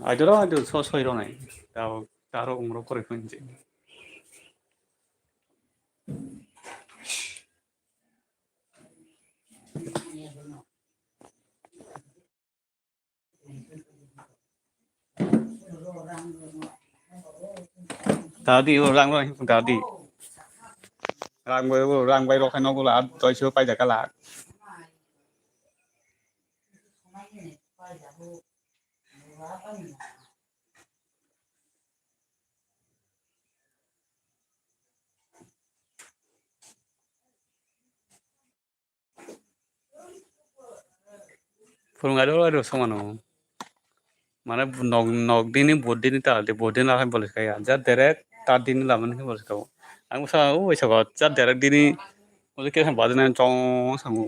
Ada soal orang taruh umur korek kunci. Tadi orang tadi orang bay rokan aku lah, tôi chưa bayจากlah. फोरोंगारि समान माने नगदिनि बदिनि तालदे बदिनि लाखाय बलिसखाया जा डाइरेक्ट तादिनि लामोन बलिसखाव आं साव बैसागआव जा डाइरेक्ट दिनि बले केसन बादिना चं सांगु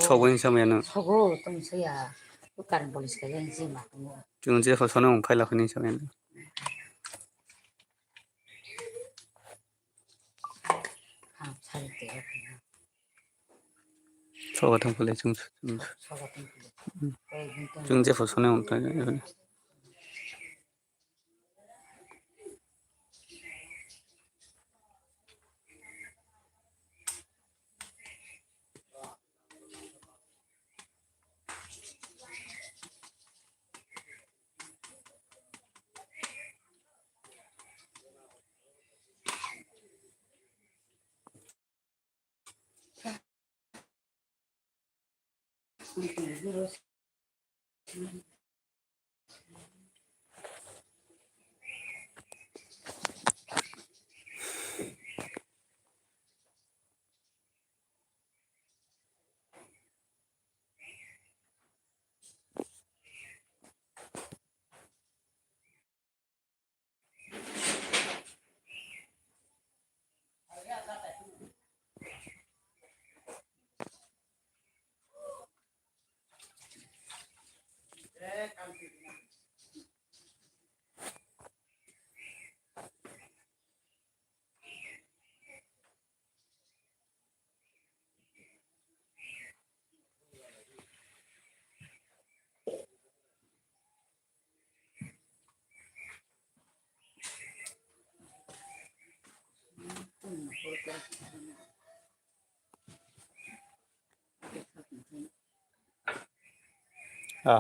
Sogin samyana. Sogo tum saya bukan polis kalian sih mah. Jynxzi khosone phai lakhni samyana. Cari teh. Sogatang phule Jynxzi khosone phai.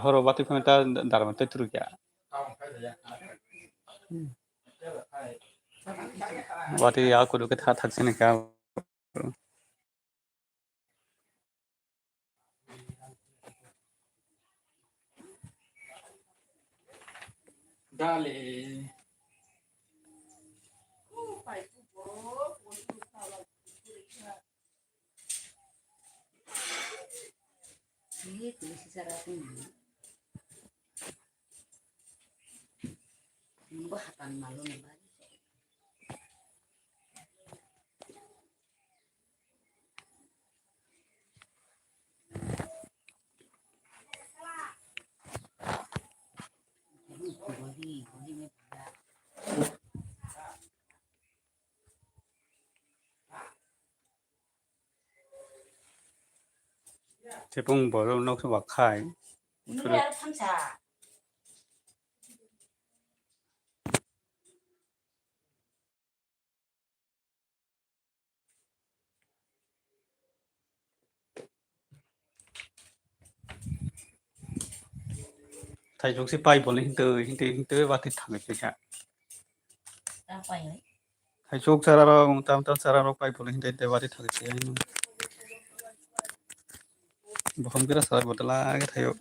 Horo bati phanta dharma te trukya. Bati ya kudu ke thaksine ka. Dale. Ini tulis secara ini. Bahatan malu nih. Tepung boro nok sa wakai. Ini ada samsa. Thai jok si pai bole hinte bati thangke ka. Apa ini? Thai jok sararo tam sararo pai bole hinte bati thangke ka. Boham kira sar botala ke thayo.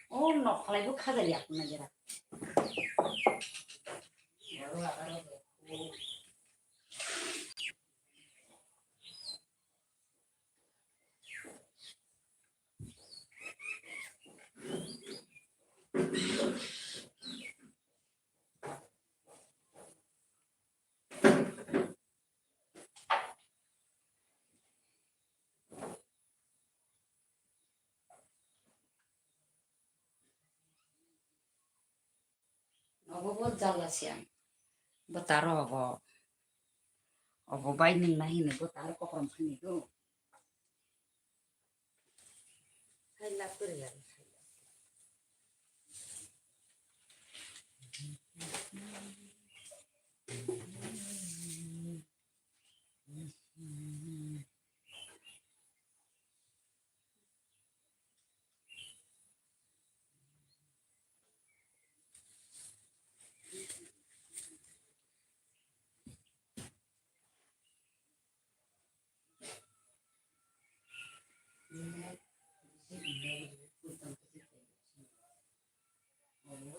Oh, no, kalau itu kada lihat aja. Obo jalan siang, betaro obo binding nah ini betaro kok perempuan itu. Hai lapar ya.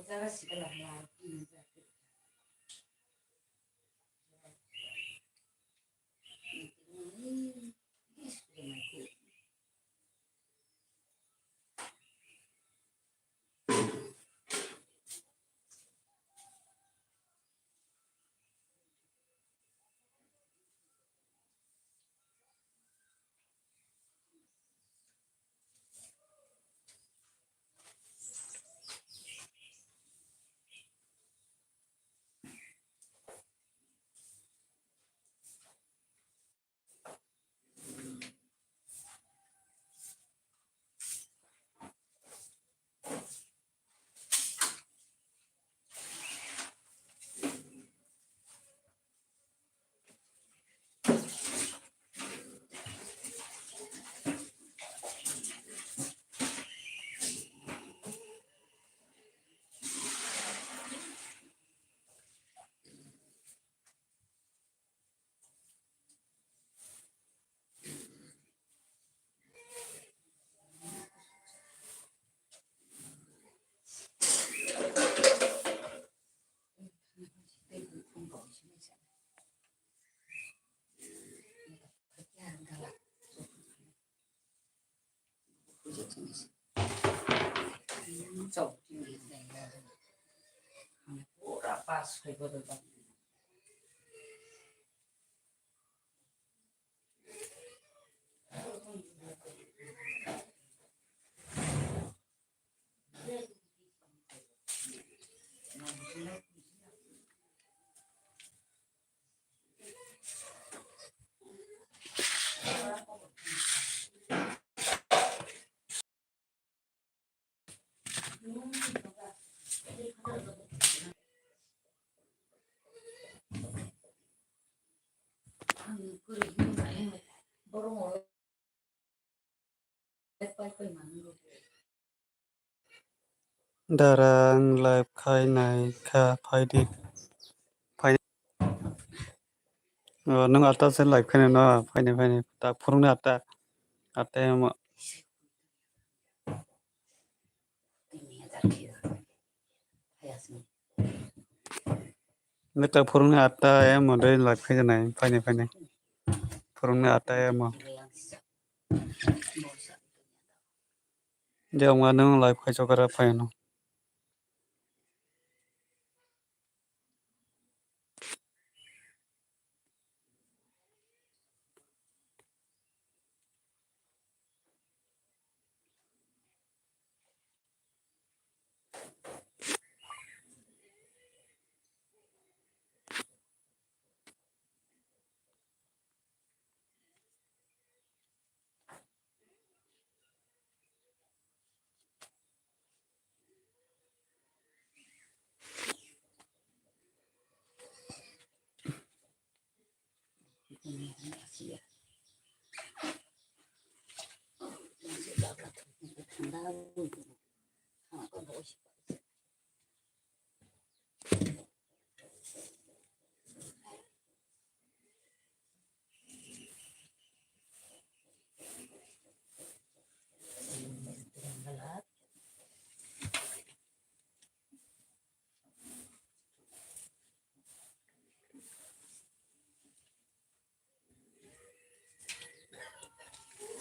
Jangan sih kalau lagi. Chọc thì này bộ đã pass phải có được không? Darang live khai này kha phai đi phai nung ata sen live khai na phai này ta phurung na ata mà người ta phurung na ata em mà đây live khai này phai này phurung na ata em mà giờ ông nung live khai cho cái phai nó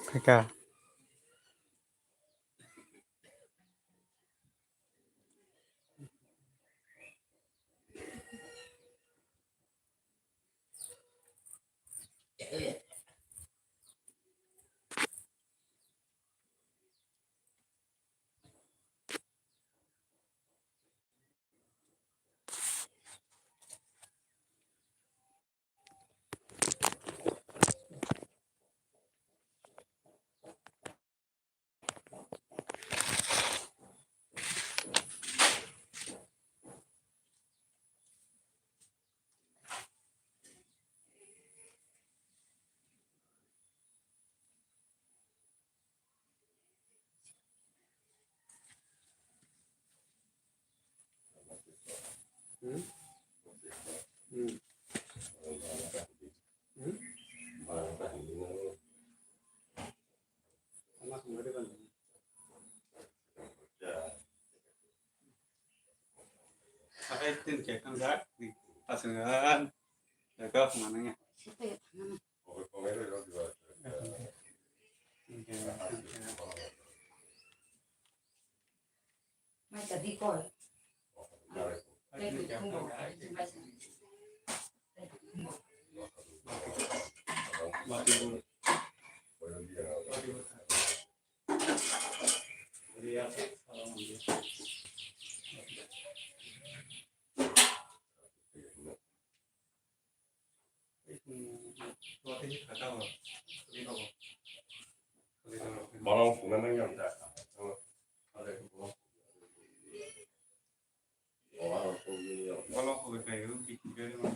khai cả Saya tin cek kan gak di pasangan, jaga pemanangnya. Mai jadi koi. Malang sebenarnya yang tidak. Kalau aku kayak gitu,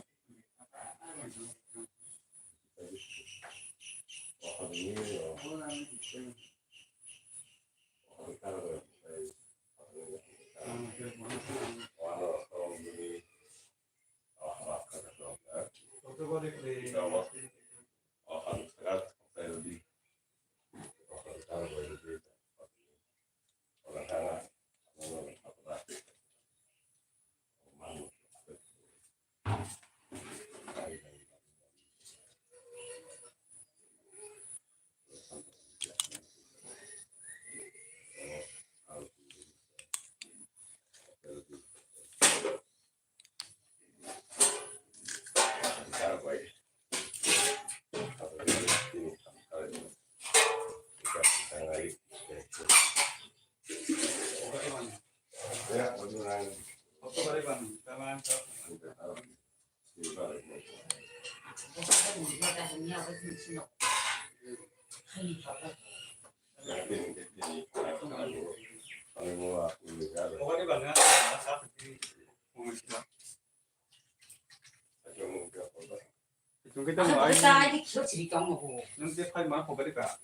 아이 키워치기 경우고. 넌데 팔 많고 버릴까?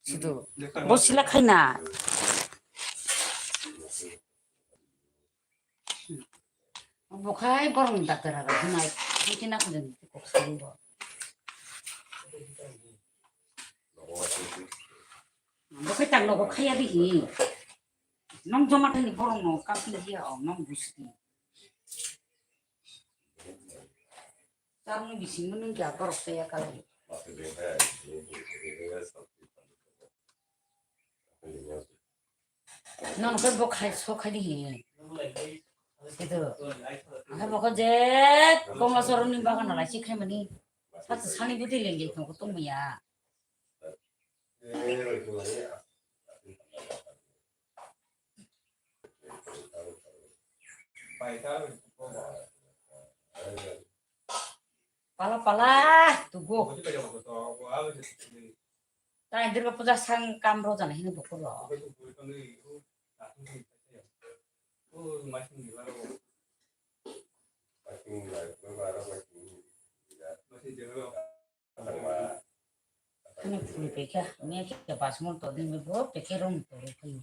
지도 못 실락하나. 뭐 가이 버는 다더라가 그날 한기나 그런 꼭 쓰는 거. 뭐 그딱 놓고 가야 되지. 놈 저마트니 버는 거 깜짝이야. 놈 무시기. 다른 미신 먹는 게 아까 없어야 가지. 너는 그뭐 갈 속하니. 그래도 뭐 그제 공라 서른님 바가 나라 시크면이 사실 산이 부들린 게 그거 또 뭐야. 빨라 두고 나 애들 보자 상 감로잖아 해는 보고로 그냥 불 베켜 내게 바스물 또 되면 뭐 베켜롱 또 거의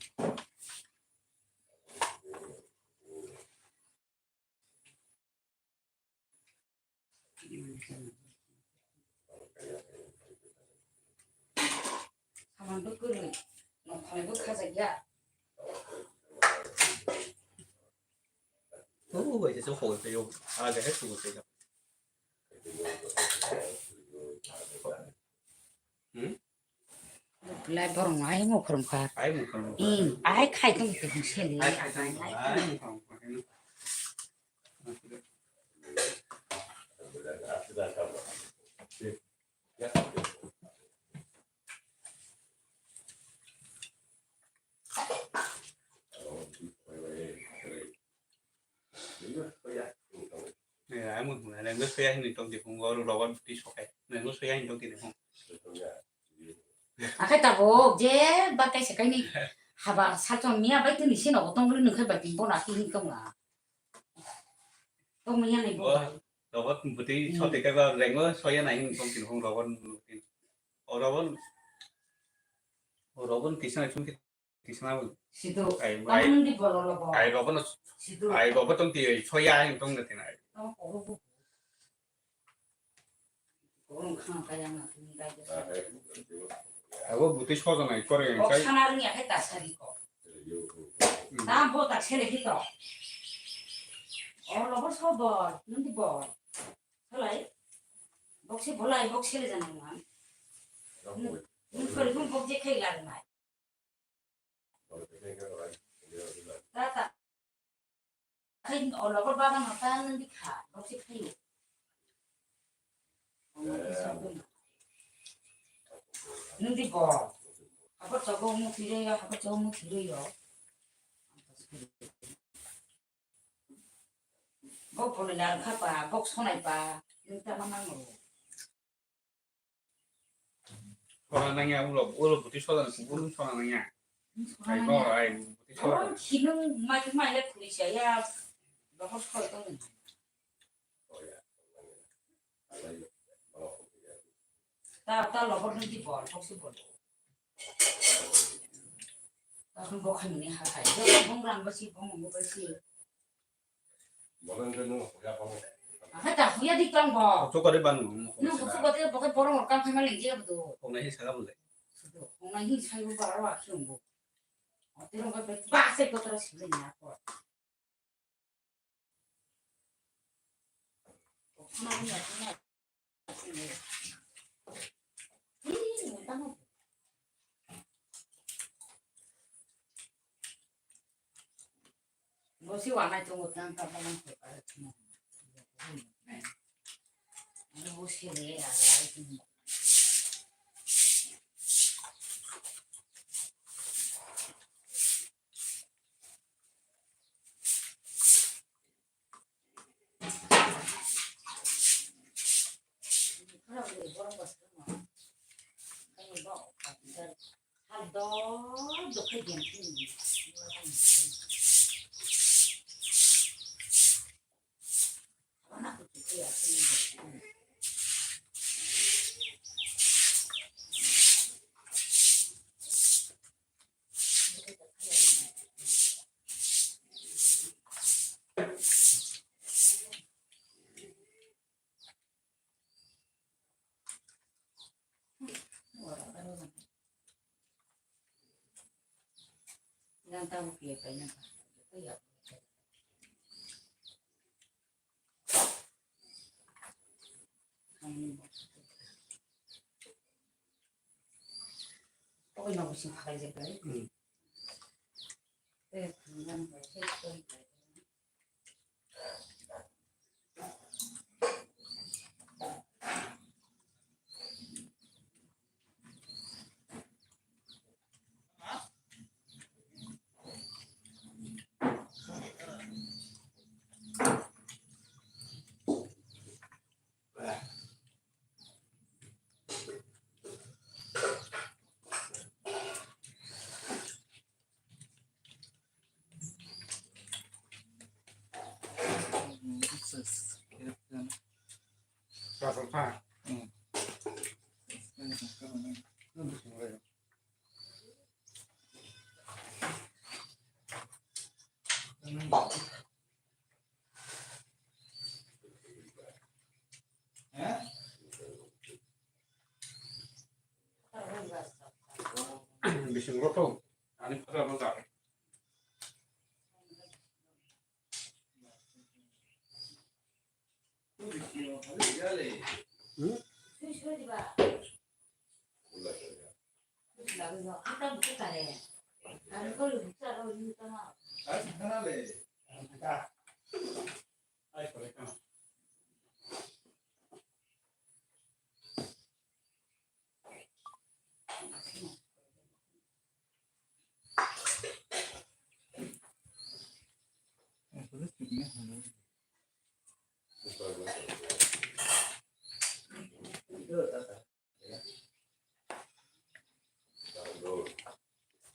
사만도 끓이 너 팔고 가자기야 오 이제 저 호흡 배우 아게 했고 제가 lại bỏng ai một phần khác ai một phần ai khai trong cái xe này ai một phần này ai một phần này nước xe hình trong thì không có đồ ăn tí sọc này nước xe hình trong thì không à cái tao dễ bắt cái cái này haba sao cho mía bây giờ xin nó tông lên cái bài tiền bố nào tin không à tông mía này bố đồ ăn một tí sau thì cái vào rèn nó xoay này trong thì không đồ ăn đồ ăn tí sang chung thì sang situ ai kamu di bawah lo ai đồ ăn situ ai đồ ăn trong thì xoay ai trong thì này orang kena kaya nak ni kaya Aku butuh soal nih, Korea yang kok kayak. sana ni aku tak sari kok nah bo tak sari kita oh lo bos khabar nanti bor helai boksi bolai boksi le jana man ni kori pun boksi khai lar mai tata khai lo bor baga mata nanti kha boksi khai nanti bor apa coba mau pilih ya apa coba mau pilih ya bok boleh dalam apa bok sonai pa nanti mana mau Orang nanya ulo butuh soal nih, belum soal nanya. Kayak kau, butuh soal. orang kinung mai le polisi ya bapak sekolah itu nih ta lo bor nanti bor bok si bor Aku bok ini hak aja, bong rang besi, bong besi. Hata huya di kang bo. Coba deh ban. Nung kusu kote boke porong orang kang maling dia betul. Kau nih salah boleh. Orang ini saya baru akhir bu. Terus kau bahasa kau terus sebenarnya apa? Mana ni? Ini tahu. Bos warna cunggut kan apa yang ada semua. Ini bos ini ada itu. Yang tahu kayaknya itu ya. Oh, ini masih pakai jaket. Kemudian pakai Prasan Pak. Bisa ngerokok. Ani pada apa?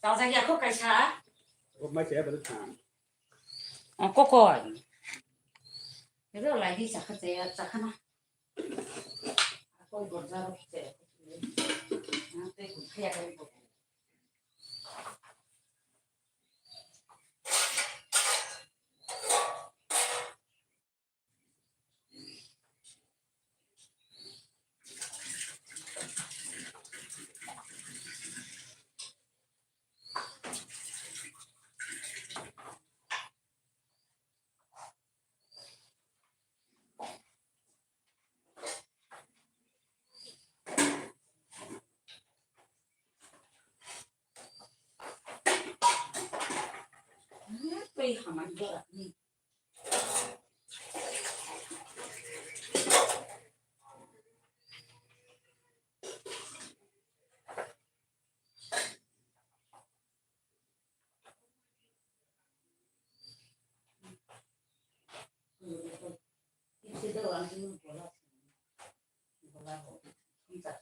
Tao ra nhà có cái xá. Mấy trẻ phải thẳng. Có còn. Cái đó lại đi chặt cái chặt na. Có còn ra đâu trẻ. Nó tới cũng khe cái bộ. Bây hả mà vợ đi. Itu doang sih bola. Bola kok. Kita.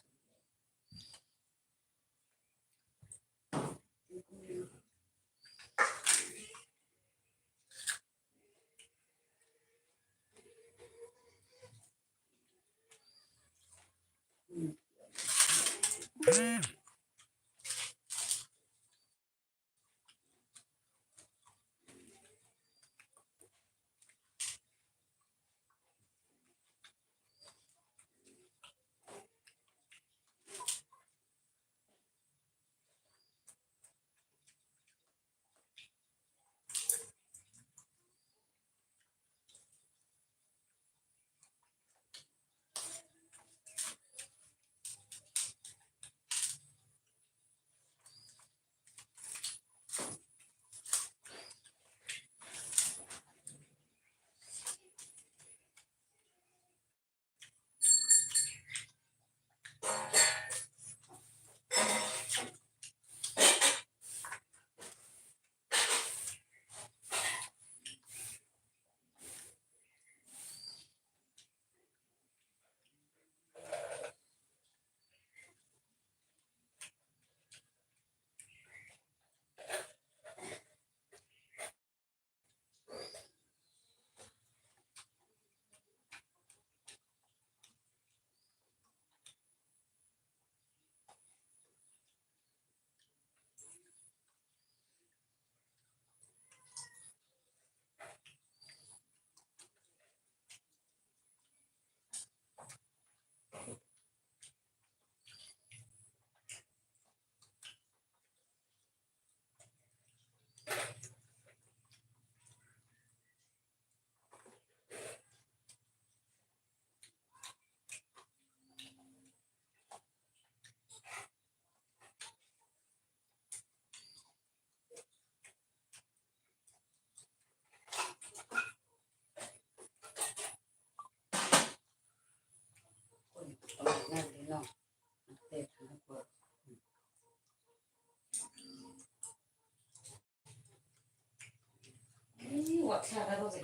buat saya kalau sih.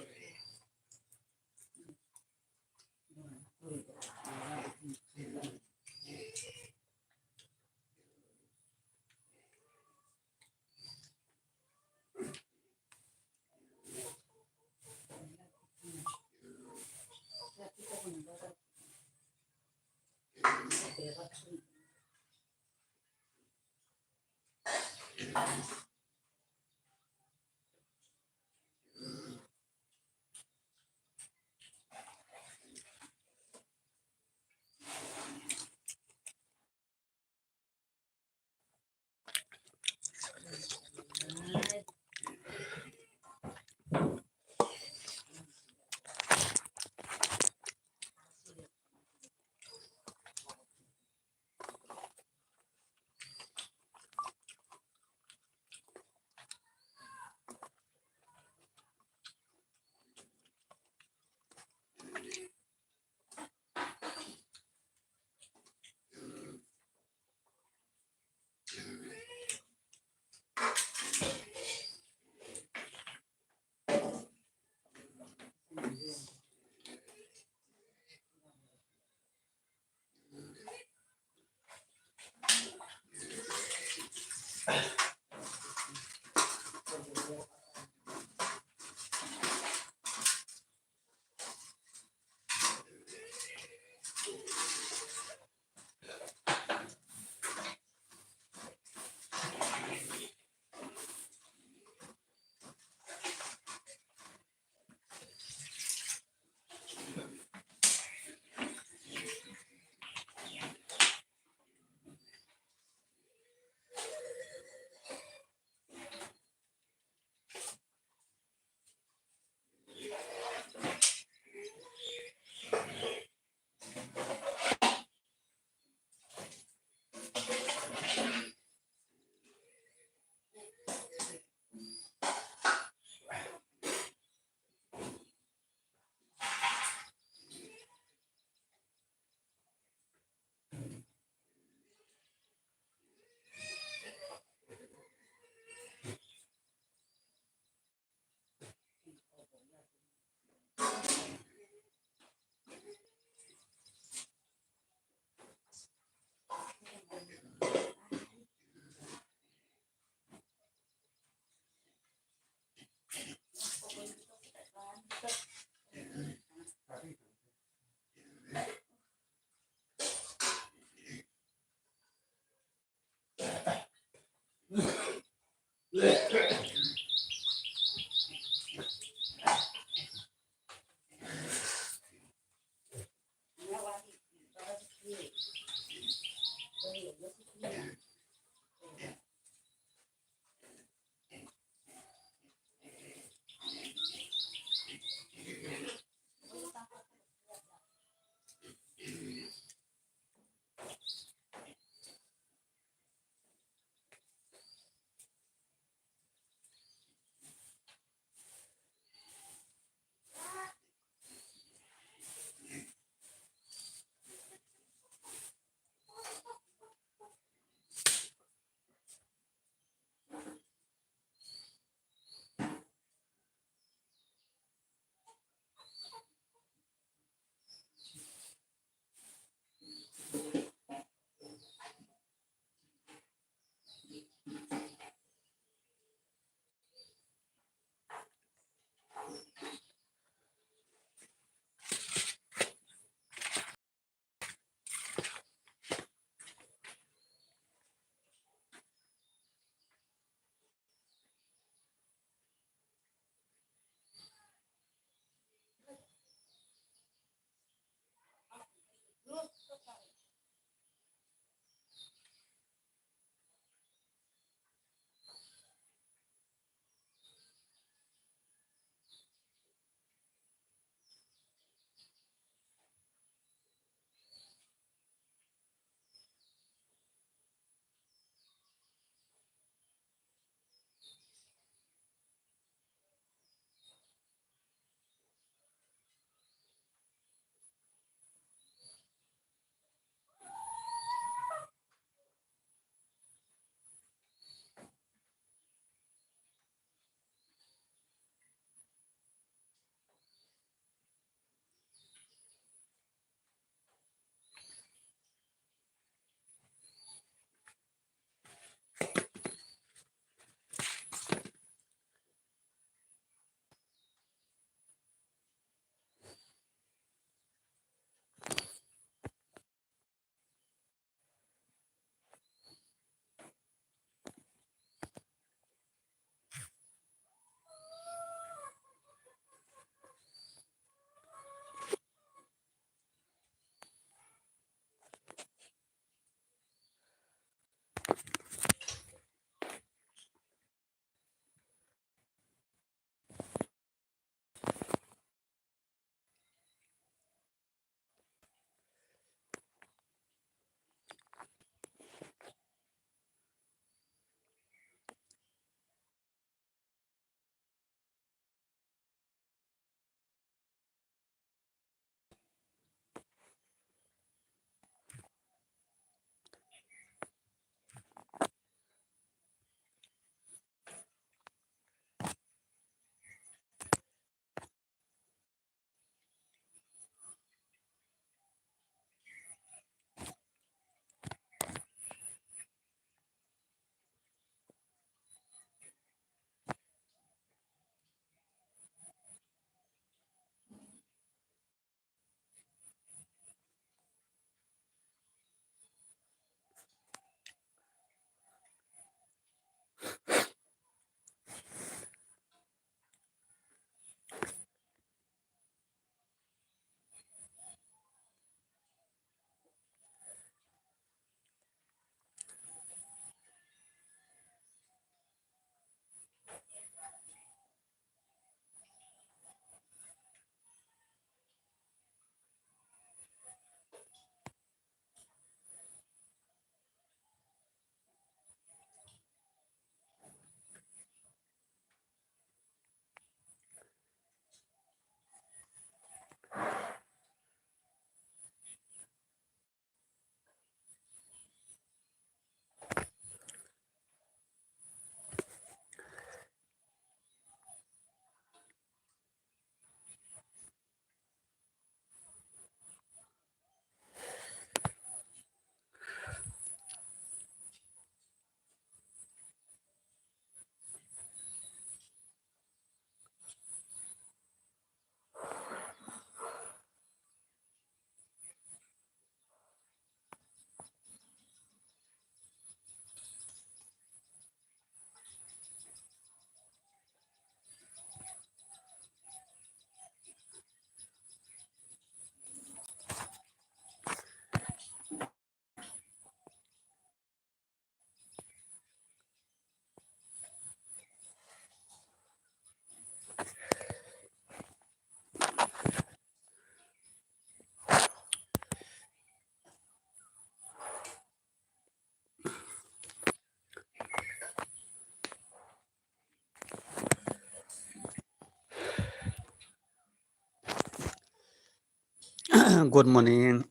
good morning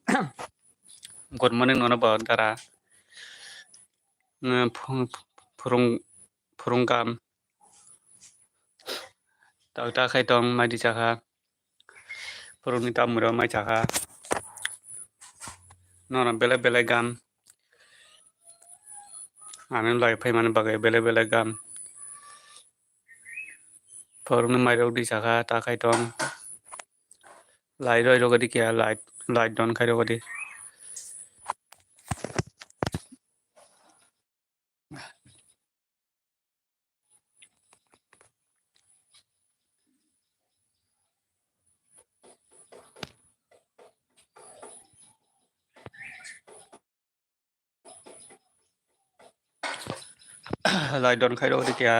good morning nona ba dara phurung phurungam ta khai tong mai di chaka phurungni tam mura mai chaka nona bele bele gam anen lai phai man bagai bele bele gam phurungni mai ro di chaka ta khai tong lai roi ro gadi kya lai don khai ro gadi lai don khai ro gadi kya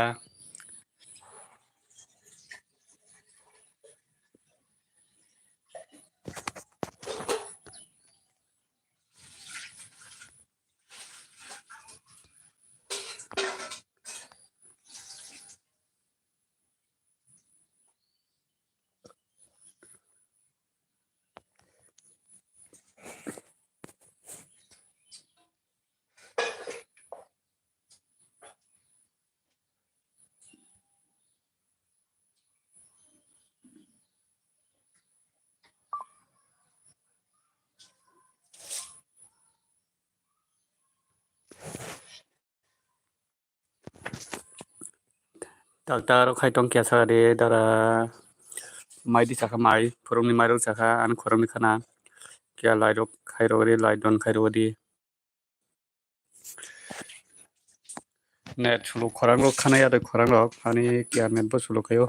ta ro khai tong kya sa de dara mai di chaka mai phurungni mai ro chaka an khorongni khana kya lai ro khai ro gadi lai don khai ro gadi net sulu khorang ro khana ya de khorang ro ani kya net bo sulu kayo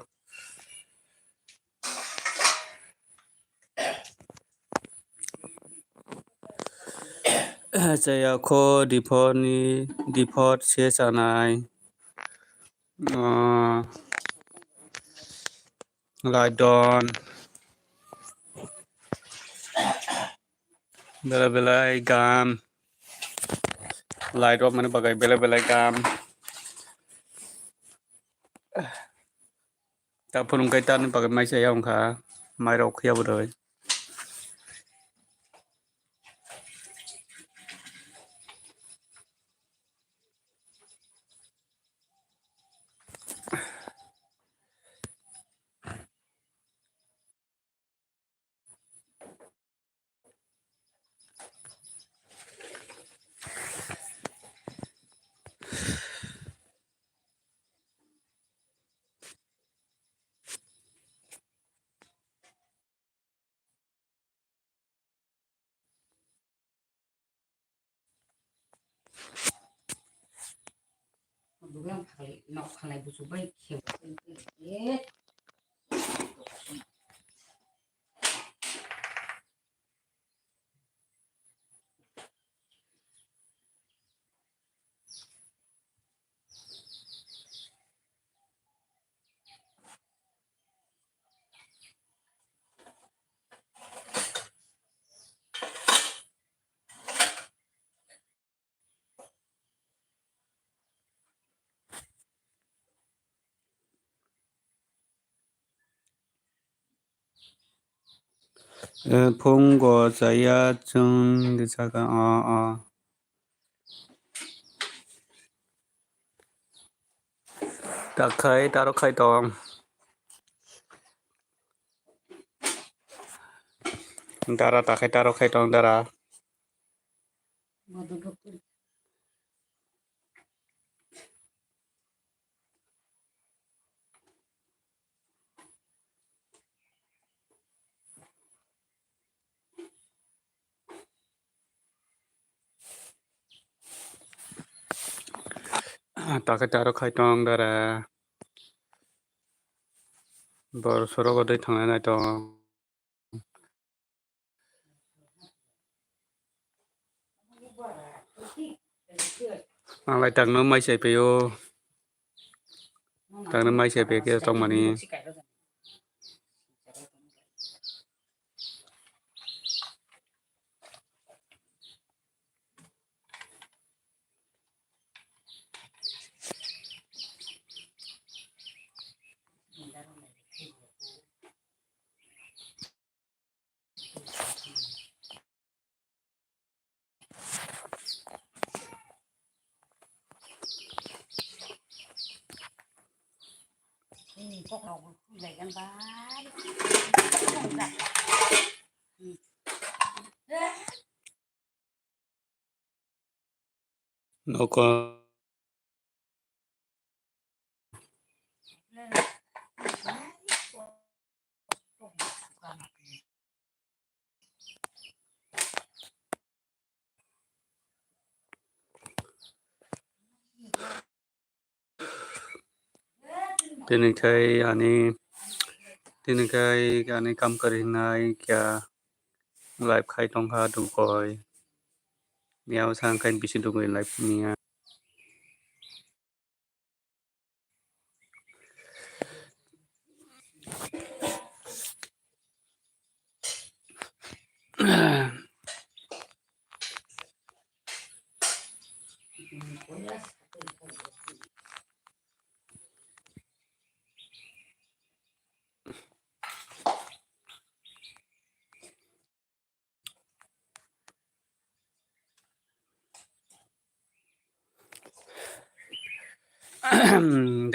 saya kho default se chanai lai don bela bela gam lai ro mane bagai bela bela gam ta phurung kai tan bagai mai saya ong kha mai ro khia bo doi Bukan kali nak kali busu baik siapa sih? phong go saya chung di chaka ta khai ta ro khai tong dara ta khai ta ro khai tong dara Madu dokter. ta khai ta ro khai tong dara bor soro go dei thang nai tong lai tang no mai sai pe yo tang no mai sai pe ke tong mani nó có tên cái anh cầm cái này kia lại khai trong ha đủ coi nhau sang cái bị đủ người lại nia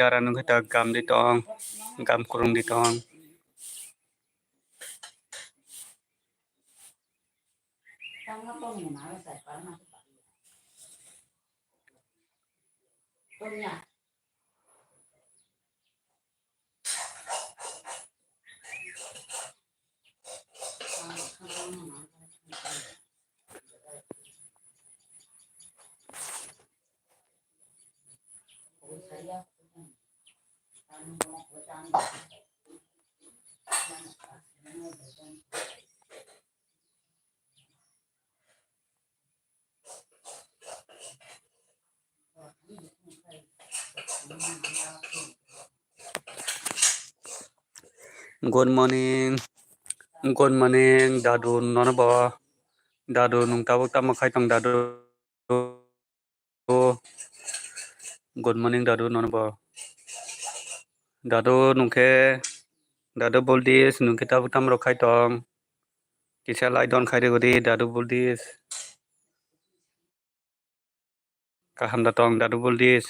darah nung kita gam di tong gam kurung di tong good morning dadu nona bawa dadu nung tawak tama khai tong dadu good morning dadu nona bawa dadu nungke dadu boldis nungke tawak tam ro khai tong kisah lai don khai de godi dadu boldis kaham datong dadu boldis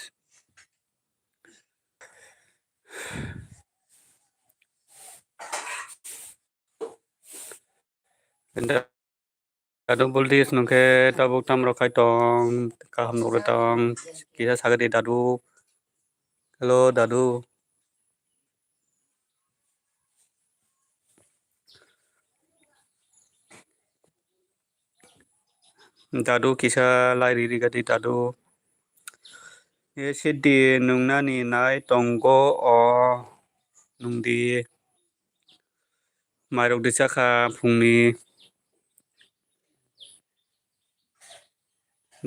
dadu boldis nungke tawak tam ro khai tong kaham nok datong kisah sagadi dadu hello dadu dadu kisah lai riri gadi dadu ye sidi nungna ni nai tonggo o nungdi mairok disaka phungni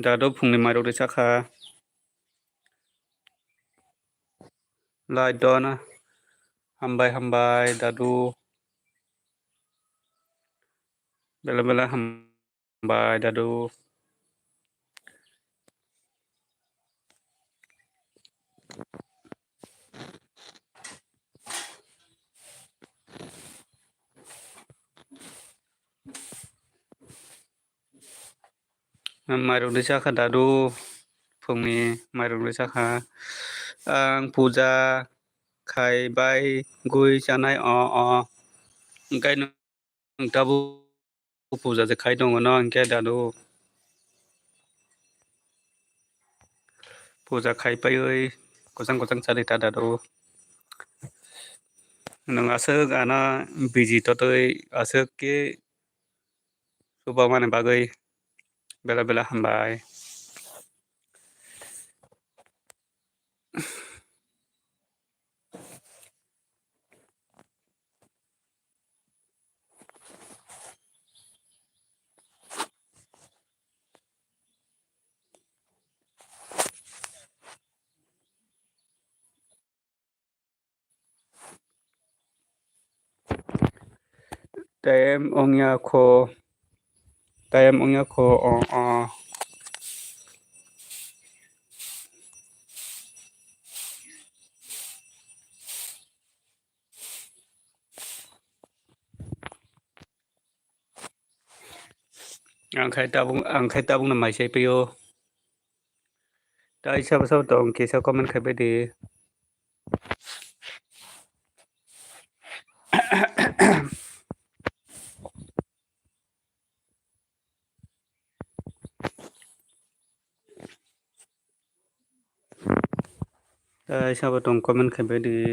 dadu phungni mairok disaka lai dona hambai dadu bela hambai dadu mairok disaka dadu phungni mairok disaka ang puja khai bai gui janai o engkai nungtabu puja je khai dong no engkai dadu puja khai pai oi gojang carita dadu nung asok ana busy totoi asok ke suba mane bagai bela hambai tem ongya kho o ang khai tabung na mai sai pio tai sao tong ke sao comment khai be di Sao tong comment khai bé đi.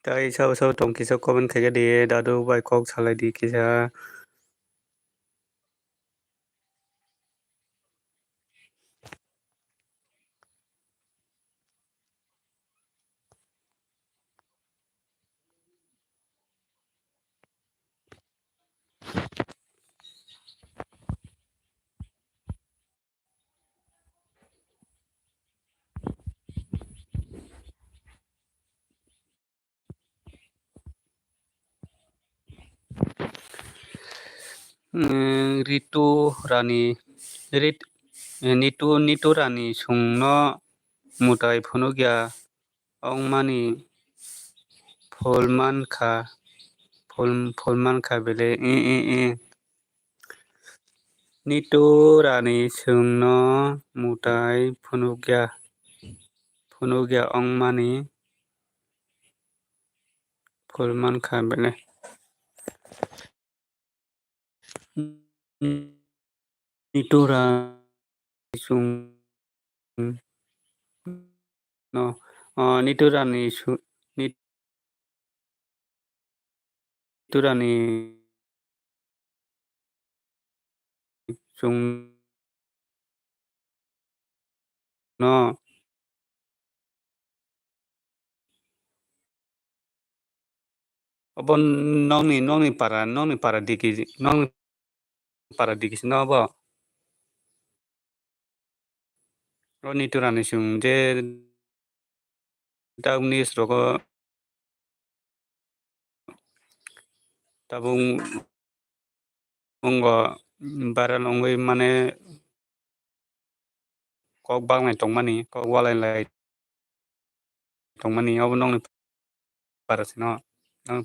Tại sao tong kisa comment khai cái đi đã đâu vài câu trả lời đi kisa. Ritu Rani Rit Nitu Rani sungno mutai phono gya ong mani Folman kha bele Nitu Rani sungno mutai phono gya ong mani Folman kha bele Nitu Rani sung no Nitu Rani sung no Abon nong ni para dikis no ba Nitu Rani sung je dauni srogo tabung onggo baral ongoi mane kok bang lai tongmani kok walai lai tongmani abo nong ni para sino nong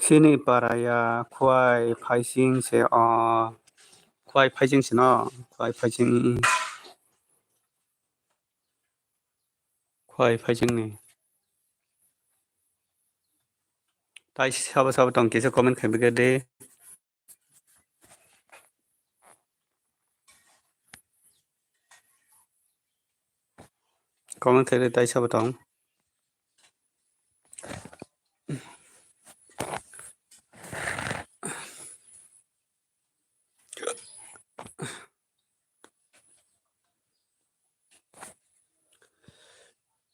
sini para ya khwai phaising se khwai phaising sino khwai phaising ni tai sabo tong kisa comment khai bege de comment khai tai sabo tong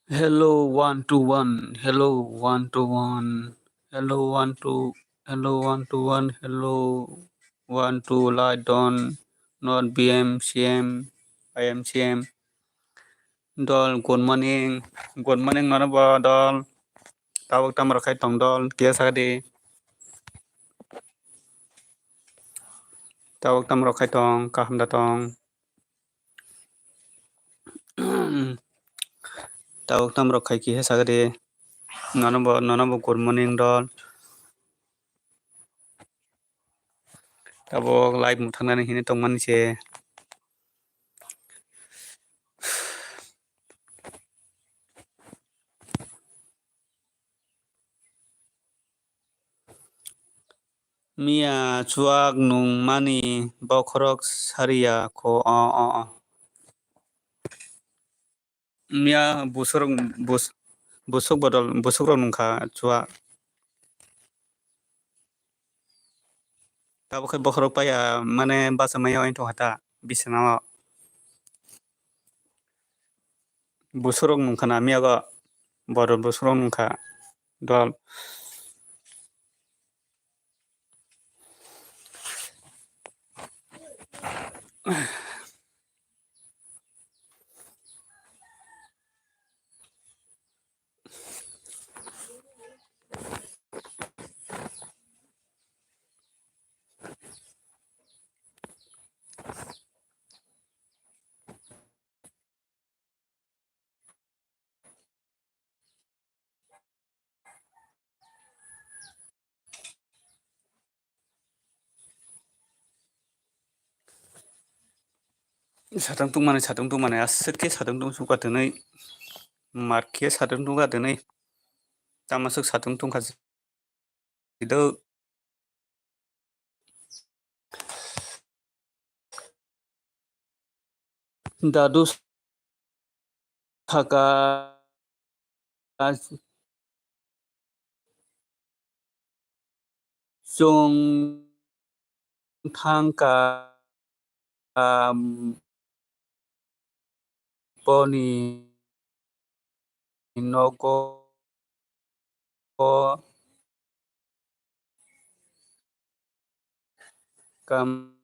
hello 121 hello 121 hello 12 hello 121 hello 12 light on not bm cm im cm dol good morning mana ba dol tawak tam rakhai tong dol kia sagadi tawak tam rakhai tong kaham da tong tawak tam rakhai ki he sagadi nana ba good morning dol tabok live mu thangna hini tongmani se Mia chuak nung mani bokhorok saria ko Mia busuk rok nungkha chuak tabok khai bokhorok paya mane basa mayo into hata bisana busurok nungkha na mia go bor busurok nungkha dol साथाम दं माने आसोखे साथाम दं सुगाथोनै मारखे साथाम दं गादोनै तामासक साथाम दंखाजो itu dadu saka jong thangka poni nogo kama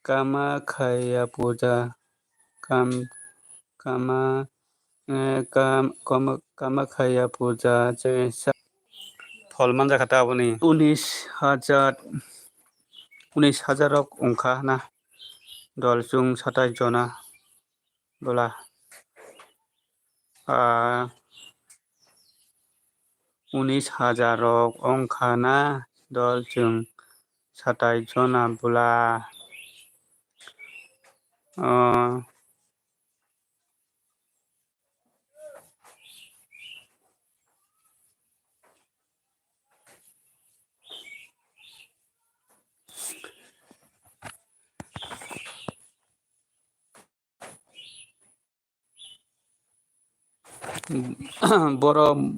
kama kaya puja kama kama kaya puja फलमान जाखाता आबोनि 19,000 अंखा ना दल जुं 27 जना बोला 19,000 अंखा ना दल जुं 27 जना बोला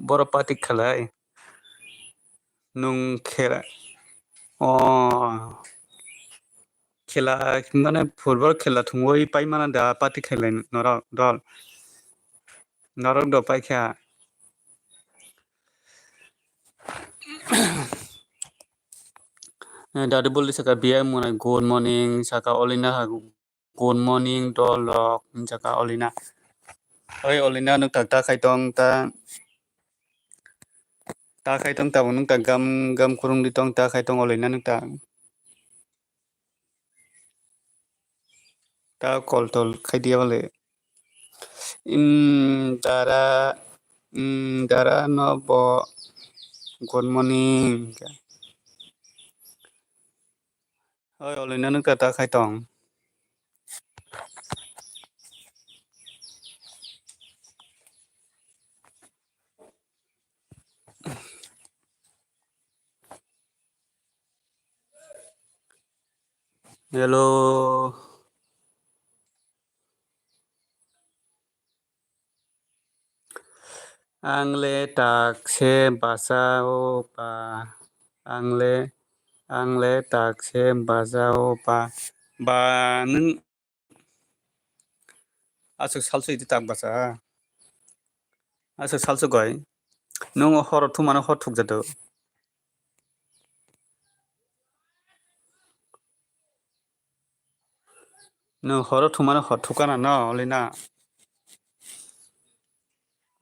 बर पाटिक खालाय नुं खेला खेला माने फुटबल खेला थुंगoi पाइ माना दा पाति खेलाय नरा दल नरक द पाइखा दादु बोलि सका बिया मना गुड मॉर्निंग सका ओलिना गुड मॉर्निंग दल सका ओलिना ओइ ओलिना नुक ता खाइतों ता खाइतों ता नुक ता गम खुरुंग दितों ता खाइतों ओलिना नुक ता कॉल तोल खाइदिया वाले दारा नब गुड मॉर्निंग ओइ ओलिना नुक ता खाइतों हेलो आंले ताकसे बासाओ पा आंले ताकसे बासाओ पा बा नों आसु सालसु इदि ताक बासा आसु सालसु गय नों हर थुमानो हर थुक जादो नों हर थुमानो हर थुकाना न ओलिना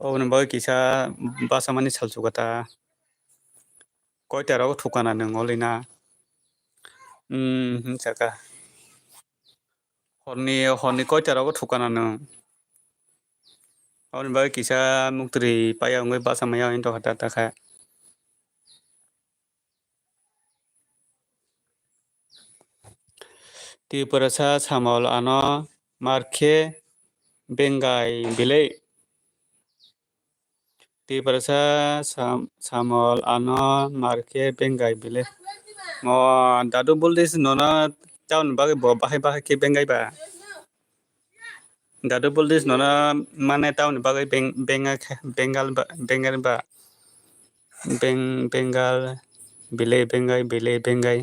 ओ नों बाय किसा बासा मानि सालसु गता कयताराव थुकाना नों ओलिना जाका हरनि कयताराव थुकाना नों और बाय किसा मुक्तरी पाया ngoi basa maya into hata taka Tiprasa samol ano marke bengai bile Tiprasa samol ano marke bengai bile mo dadu boldis nona taun bagi bo bahai ke bengai ba dadu boldis nona mane taun bagi bengal ba bengal bile bengai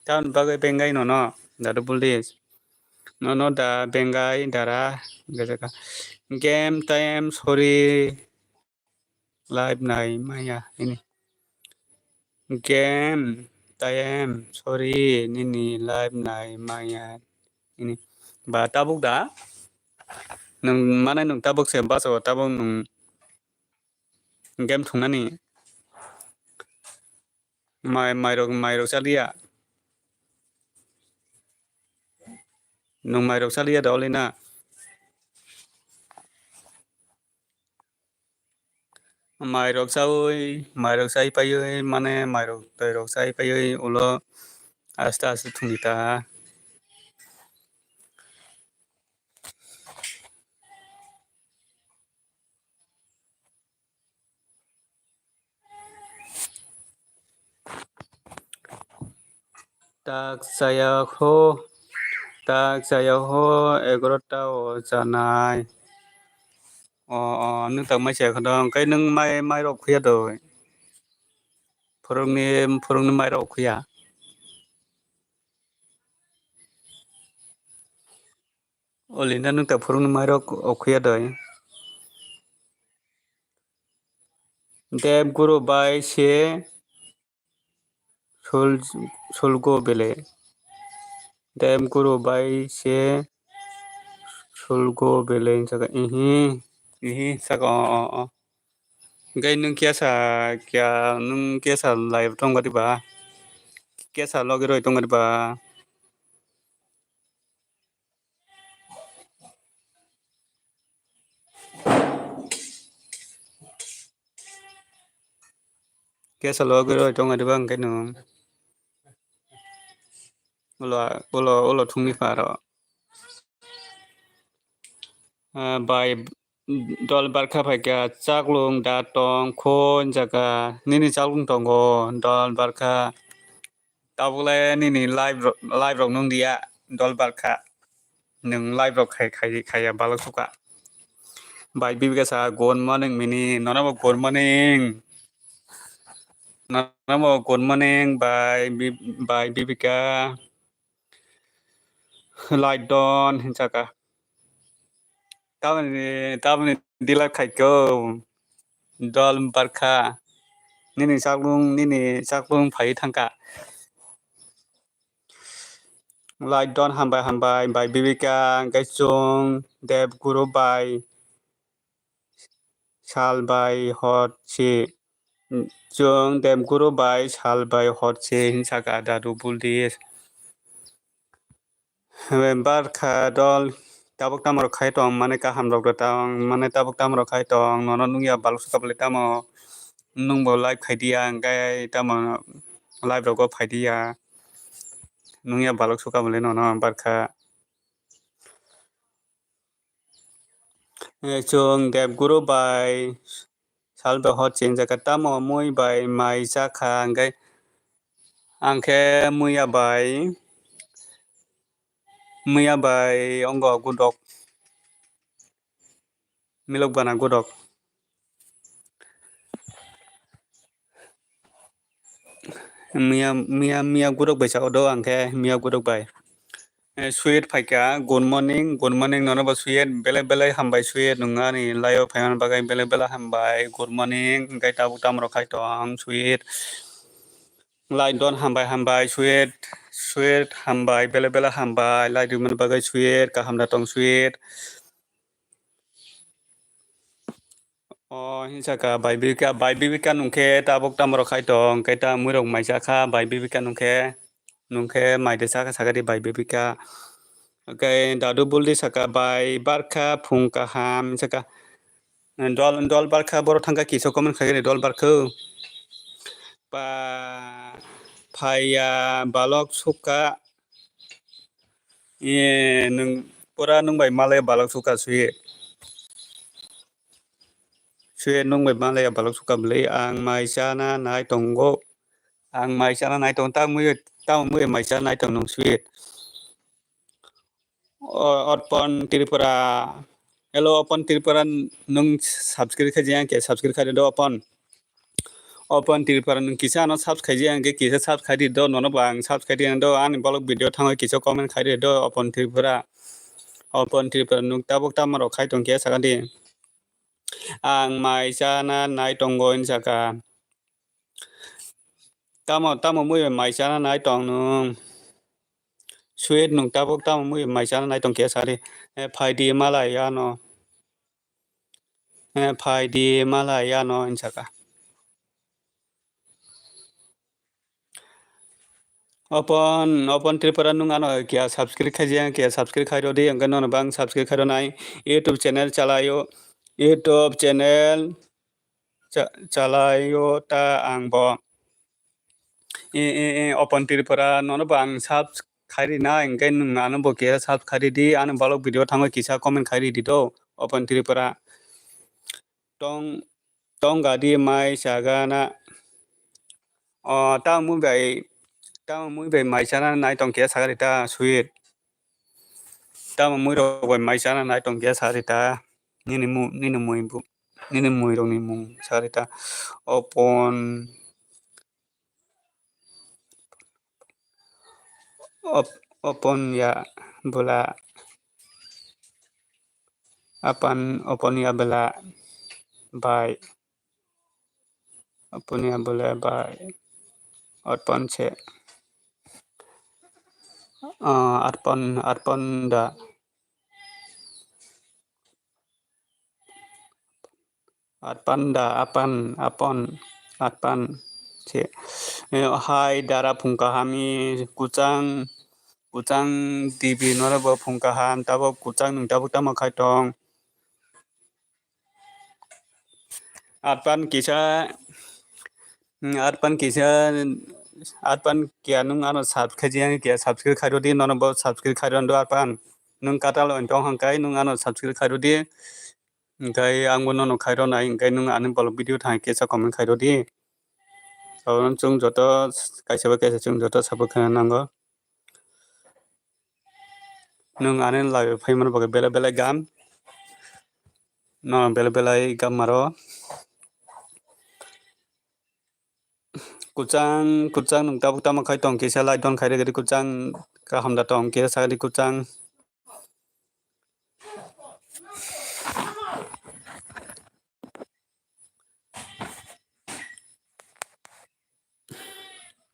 taun bagi bengai nono dadu boldis nono da bengai dara gajaka game time sorry live nai maya ini game time sorry nini live nai maya ini ba tabuk da nung mana nung tabuk se baso tabuk nung game thungnani mairok salia nung mairok salia da olina Mairok sai payoi mane mairok toirok sai payoi ulo aste aste thungita. Tak saya ho 11টা janai. Nung tak mai saya kadang kai nung mai rok khuya doi. Phorong ni mai rok khuya. Olinda nung tak phorong ni mai rok khuya doi. Deb guru bai se sulgo bele. Deb guru bai se sulgo bele saka ihi saka gai nung kiasa live tong gadi ba. Kiasa logero tong gadi ba. Kiasa logero tong gadi ba kai nung. Ulo thungni paro. Bai dol barkha phaika chaklung datong khon jaga nini chaklung tongo dol barkha tabule nini live rok nung dia dol barkha nung live rok khai balok suka bai bibika sa good morning mini nonamo good morning bai bibika light don jaga tabani dila khaiko dol barkha nini chaklung phai thangka light don hambai bai bibika gaisung deb guru bai sal bai hot si chung deb guru bai sal bai hot si hinsaka dadu buldis barkha dol tabok tamaro khai tong mane kaham rok tong mane tabok tamaro khai tong nono nungya balok sukapli tamo nungbo live khai dia gai tamo live rok phai dia nungya balok sukapli nono barkha chung deb guru bai sal bai hot si jaka tamo mui bai mai jakha gai angke muya bai ongo gudok milok bana gudok Mia gudok bai sa odo angke mia gudok bai sweet phaika good morning nono ba sweet bele hambai sweet nunga ni layo phaiman bagai bele hambai good morning gai tabuk tamro khai tong sweet light don hambai sweet hambai bele hambai light man bagai sweet kaham datong sweet hinsaka bai bibika nungke tabok tamro khai tong kai ta muirok maisa kha bai bibika nungke mai de saka sagadi bai bibika kai dadu buldi saka bai barkha phung kaham saka dol barkha boro thangka kiso komen khagani dol barkha pa phaya balok suka nung pura nung bai malaya balok suka suye nung bai malaya balok suka beli ang mai sana nai tongo ang mai sana nai tong ta muye mai sana nai tong nung suye otpon Tripura hello opon Tripura nung subscribe khajiang ke subscribe khari do opon Tripura nung kisa no subscribe khajiang ke kisa subscribe do nono bang subscribe do an balok video thangai kisa comment khari do opon Tripura nung tabok tamaro khai tong ke sagadi ang mai sana nai tongoin saka tamo muye mai sana nai tong nung sweet nung tabok tamo muye mai sana nai tong ke sari phai di malaya no insaka opon Tripura nung ano kia subscribe khajiang kia subscribe khairo di angka nono bang subscribe khairo nai YouTube channel chalayo YouTube channel calayo ta ang bo open Tripura nono bang sub khari na engkai nung anu bo ke sub khari di anu balok video thango kisa comment khari di do open Tripura tong gadi mai saga na ta mu bai mai sana nai tong ke sagari ta sweet ta mu ro bai mai sana nai tong ke sagari ta nini mu rong ni mu sagari ta open ya bola open ya bola by open ya bola by open che arpon da arpan che hai dara phungka hami kuchang tv nora bo phungka ham tabo kuchang nung tabo tama khai tong arpan kia nung ano subscribe kia subscribe khai di nona bo subscribe khai do arpan nung katal ontong hangkai nung ano subscribe khai di engkai angbo nono khai ro nai engkai nung anu bol video thang ke sa comment khai di chung joto kaisa chung joto sabu khana nango nung ane live phaiman baga bela gam no bela gam maro kuchang nung tabu tama khai tong kisa lai don khai re kuchang ka hamda tong ke sa di kuchang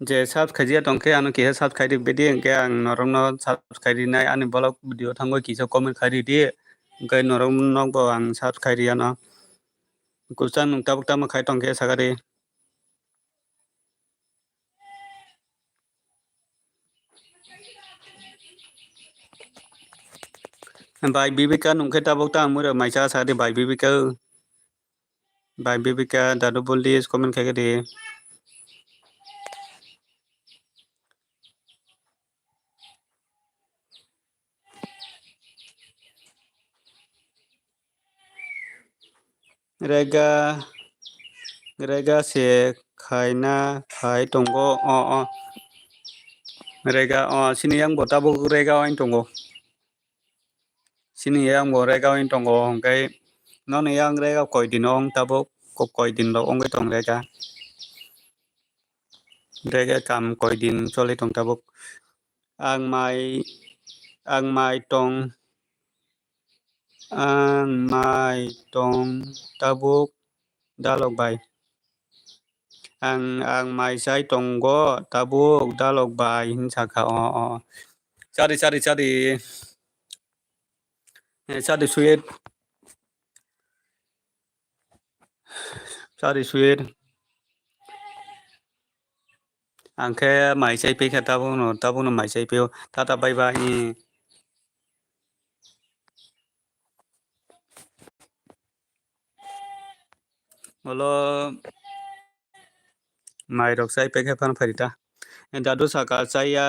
je subscribe tong ke anu ke subscribe bedi engke ang norong no subscribe nai ani blog video thango kisa comment khai di engkai norong nok bo ang subscribe ano kuchang nung tabu tama khai tong ke sagari Bai bibika nung ke tabu tama mura mai sa sagari bai bibika dadu bolis comment khai di rega se khaina khai tongo rega sini yang bo tabu rega oin tongo sini yang bo rega oin tongo engkai non yang rega koi dinong tabu koi din lo ong tong rega kam koi din chole tong tabu ang mai tong tabuk dalok bai ang mai sai tonggo tabuk dalok bai hin saka cari sweet angke mai sai pe kha tabu no mai sai pe tata bye bye Halo mai rok sai pe kha pan pharita dadu saka saya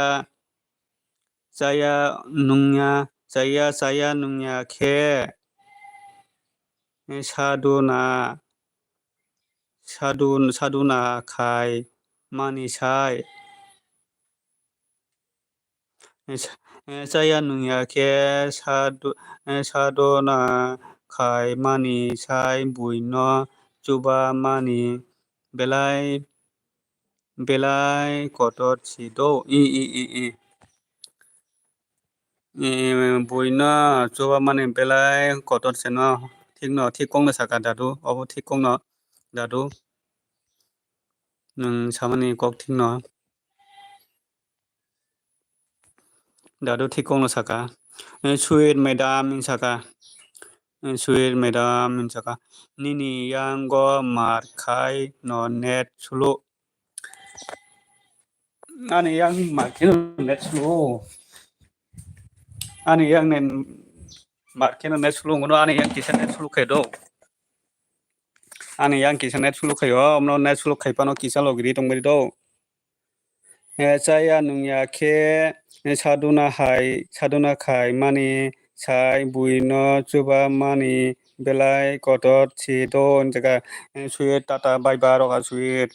nungnya khe saduna khai mani sai saya nungnya khe saduna khai mani sai buino chuba mani belai kotor sido buino chuba mani belai kotor seno ঠিক kong na saka dadu obo ঠিক kong no dadu nung samani kok ঠিক no dadu ঠিক kong no saka sweet madam in saka nini yang go mar khai no net sulu ani yang mar khai no net sulu ani yang mar khai no net sulu ngono ani yang kisa net sulu khe do Ani yang kisa net sulu kayo omno net sulu kai pano kisa logiri tongbari do. Chaya nungya ke saduna khai mani sai buino chuba mani belai kotot si don jaga suit tata baiba roga suit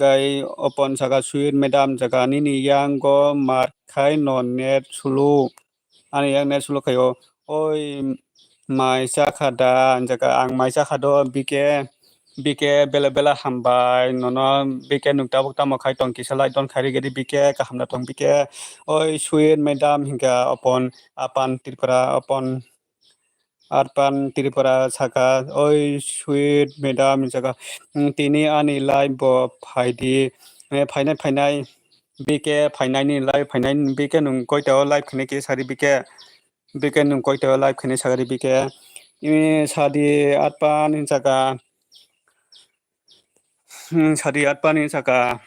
gai opon jaga suit medam jaga nini yang go mar khai non net sulu ani yang net sulu kayo oi maisa khada jaga ang maisa khado bike bela bela hambai nono bike nukta bukta mokai tong kisalai don khari gedi bike kahamna tong bike oi suit medam hingga opon apan Tripura opon arpan Tripura saka oi suit medam jaga tini ani lai bo phaidi phainai bike phainai ni lai phainai bike nung koita lai khne ke sari bike nung koita lai khne sari bike sadi arpan jaga sadi arpan jaga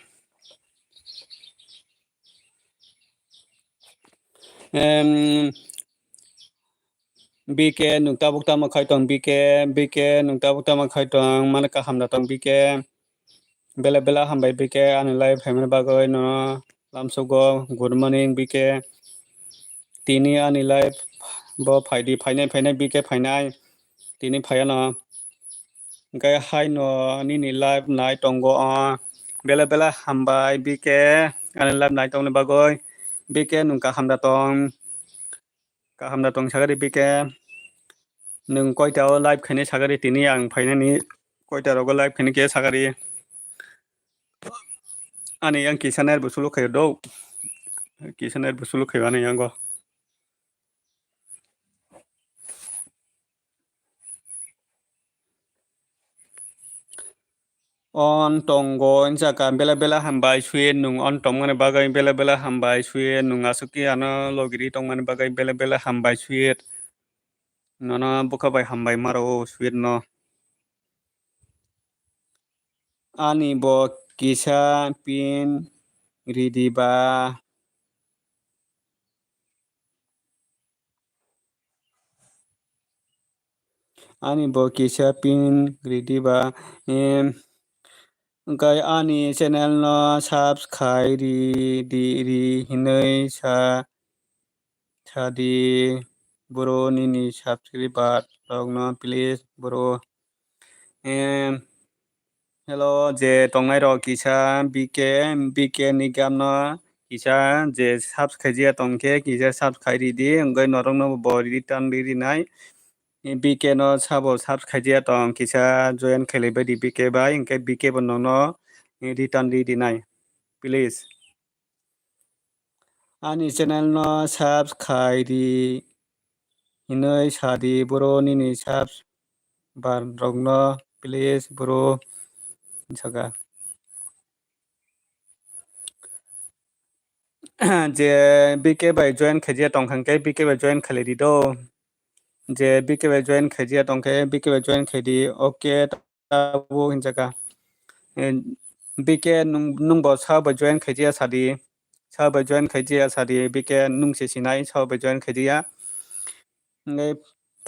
bike nukta bukta makai tong bike nukta bukta makai tong mana kahamna tong bike bela bela hambai bike ani lai phaimna bagoi no lamsugo good morning bike tini ani lai bo phaidi phainai bike phainai tini phayana gai hai no nini live nai tongo bela bela hambai bike ani live nai tong bagoi bike nungka hamda tong sagari bike nung koita live khane sagari tini ang phainani koita rogo live khane ke sagari ani yang kisaner busulu khayo do kisaner busulu khayo ani yang go on tongo jaga bela bela hambai suyen nung on tongmane bagai bela bela hambai suyen nung asuki ano logiri tongmane bagai bela bela hambai suyet nono bukabai hambai maro suyet no ani bo kisa pin ridiba ani bo kisa pin ridiba gai ani channel no subscribe ri hinai sadi bro nini subscriber rogno please bro hello je tongnai rok kisa bk ni gamno kisa je subscribe tongke kisa subscribe di ngai norong no bo return di nai bk no sabo subscribe tong kisa join khelebe di bk bai ingke bk bo no return di nai please ani channel no subscribe hinai sadi bro nini subscriber rogno please bro jaga je bk bai join khaje tongkhangke bk bai join khaledi do je bk bai join khaje tongke bk bai join khedi okay tabu hinjaka bk nungbo sa bai join khaje sadi bk nungse sinai sa bai join khaje ngai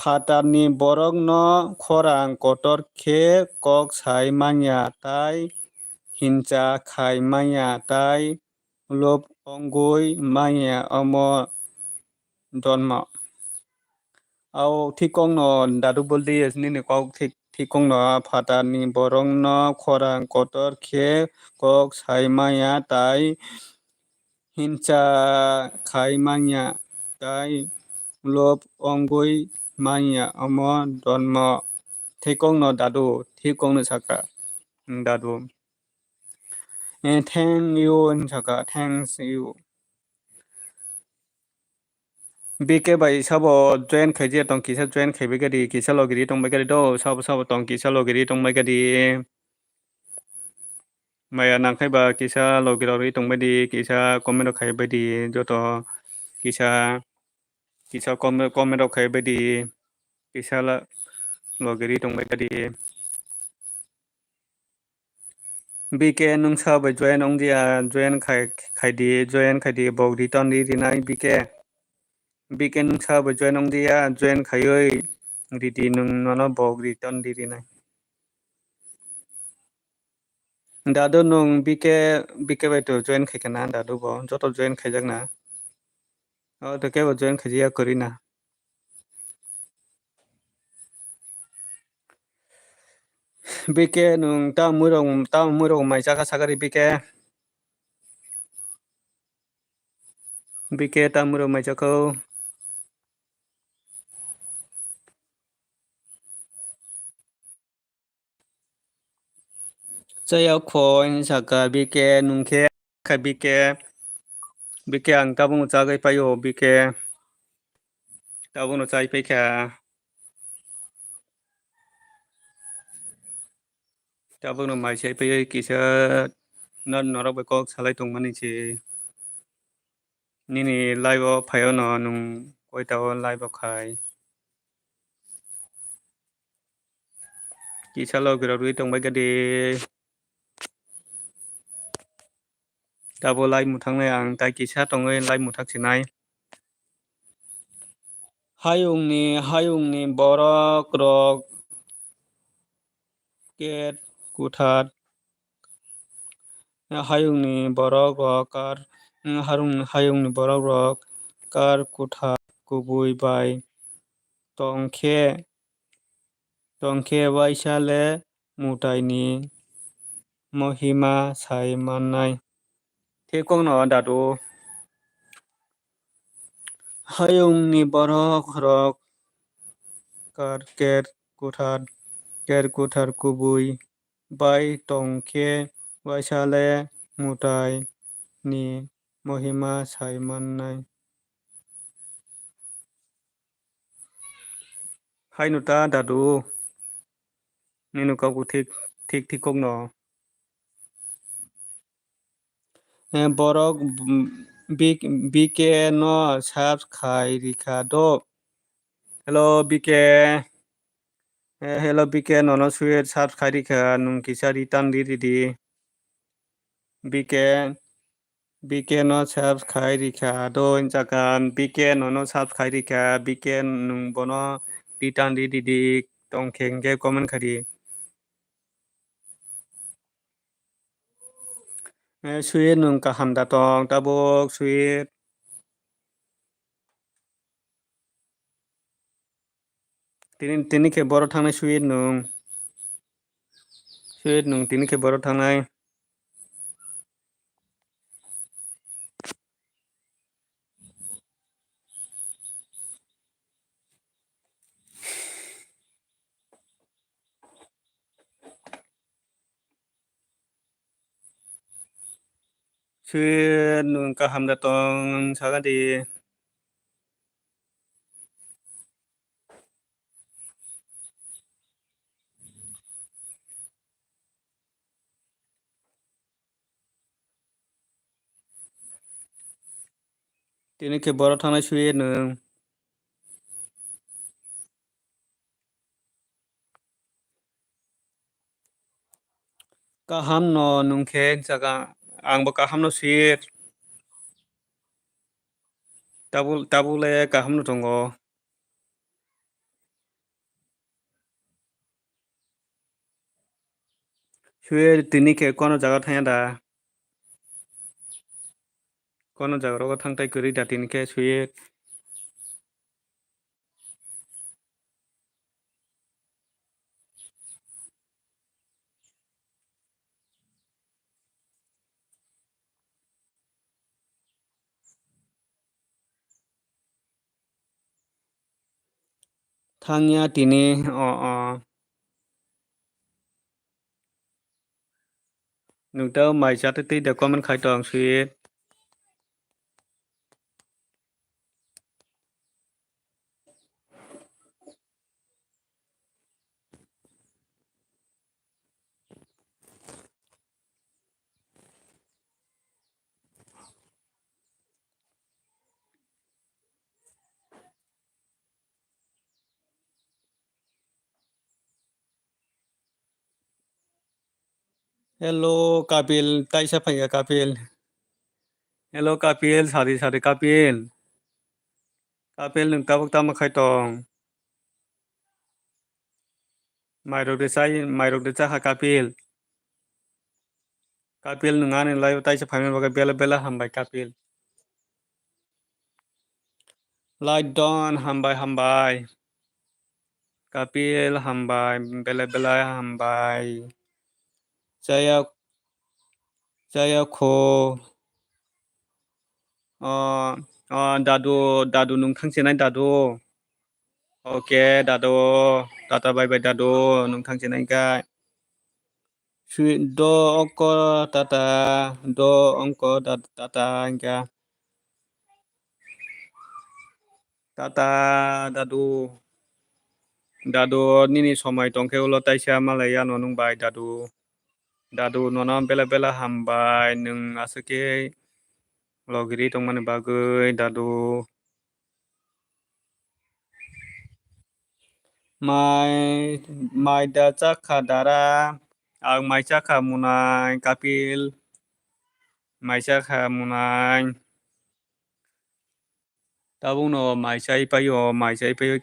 phatarni borok no khorang kotor khe kok sai manya tai hincha khai manya tai lob ongoi maya omo donma au thikong no dadu boldi esni ne kok thikong no phatarni borok no khorang kotor khe kok sai maya tai hincha khai manya tai lob ongoi maya omo donma thikong no dadu thikong no saka dadu thank you saka thanks you bk bai sabo join khaje tong kisa join khaibe gadi kisa logiri tong bagari do sabo tong kisa logiri tong bagari maya nangkhai ba kisa logiri tong badi kisa comment khaibe di joto kisa comment khaibe di kisa logiri tong bagari bk nung sabo join ong dia join khaidi bog return di nai bk nung sabo join ong dia join khaioi riti nung nono bog return di nai दादो नों बिके बायतो जॉइन खायखाना दादो बो जत जॉइन खायजाकना तो केबो जॉइन खायजिया करिना बिके नों ता मुरं माइजाका सागारि बिके ता मुरं माइजाखौ Saya khoi saka bike nungke ka bike ang tabung chagai payo bike tabung chai paika tabung mai chai payo kisa non norok ba kok salai tong mani chi nini live phayo no nung koi taw live khai kisa lo gira rui tong bai gadi tabo live mutangnai ang tai kisa tongai live mutak sinai hayungni borok rok ket kutat hayungni borok rok kar hayungni borok rok kar kutat kubui bai tongkhe waisale mutaini mohima sai mannai thekong no dadu hayungni borok rok kar ker kubui bai tongkhe waisale mutai ni mohima sai mannai hainuta dadu ninu kaku ঠিক kong no borok bike no sab khai rikha do hello bike no suet sab khai rikha nung kisa ritan di bike no sab khai rikha do jakan bike no sab khai rikha bike nung bono ritan di tongkhenge comment khari suet nung kaham datong tabok suet tini ke boro thangnai suet nung tini ke boro thangnai suet nung kaham datong sagadi tini ke boro thangnai suet nung kaham no nungkhe jaga angbo kaham no suet tabule kaham no tongo suet tini ke kono jaga thanya da kono jaga ro thangtai kuri da tini ke suet thangya tini nungta mai chat ti da comment khai tong suet hello kapil taisa phaiya kapil hello kapil sari kapil nung tabok tama khai tong mairok de chaha kapil Kapil nunga ni lai tai sepanjang bagai bela hambai kapil. Lai don hambai. Kapil hambai bela hambai. Saya ko dadu nung thangsenai dadu. Oke dadu tata bye dadu nung thangsenai kai. Do ongko tata engka. Tata dadu nini somai tongke ulo taisya malaya nonung bai dadu nono bela hambai nung asake logiri tongmani bagai dadu mai da chakha dara ang mai chakha munai kapil mai chakha munai tabung no mai chai payo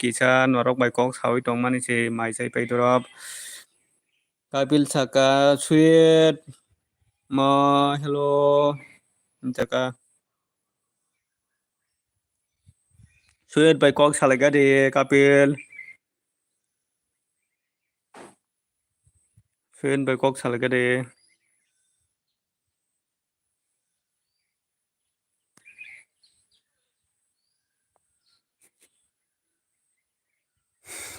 kisa norok bai kok sawi tongmani se mai chai pai dorop kapil chaka sweet ma hello chaka sweet bai kok salaga de kapil sweet bai kok salaga de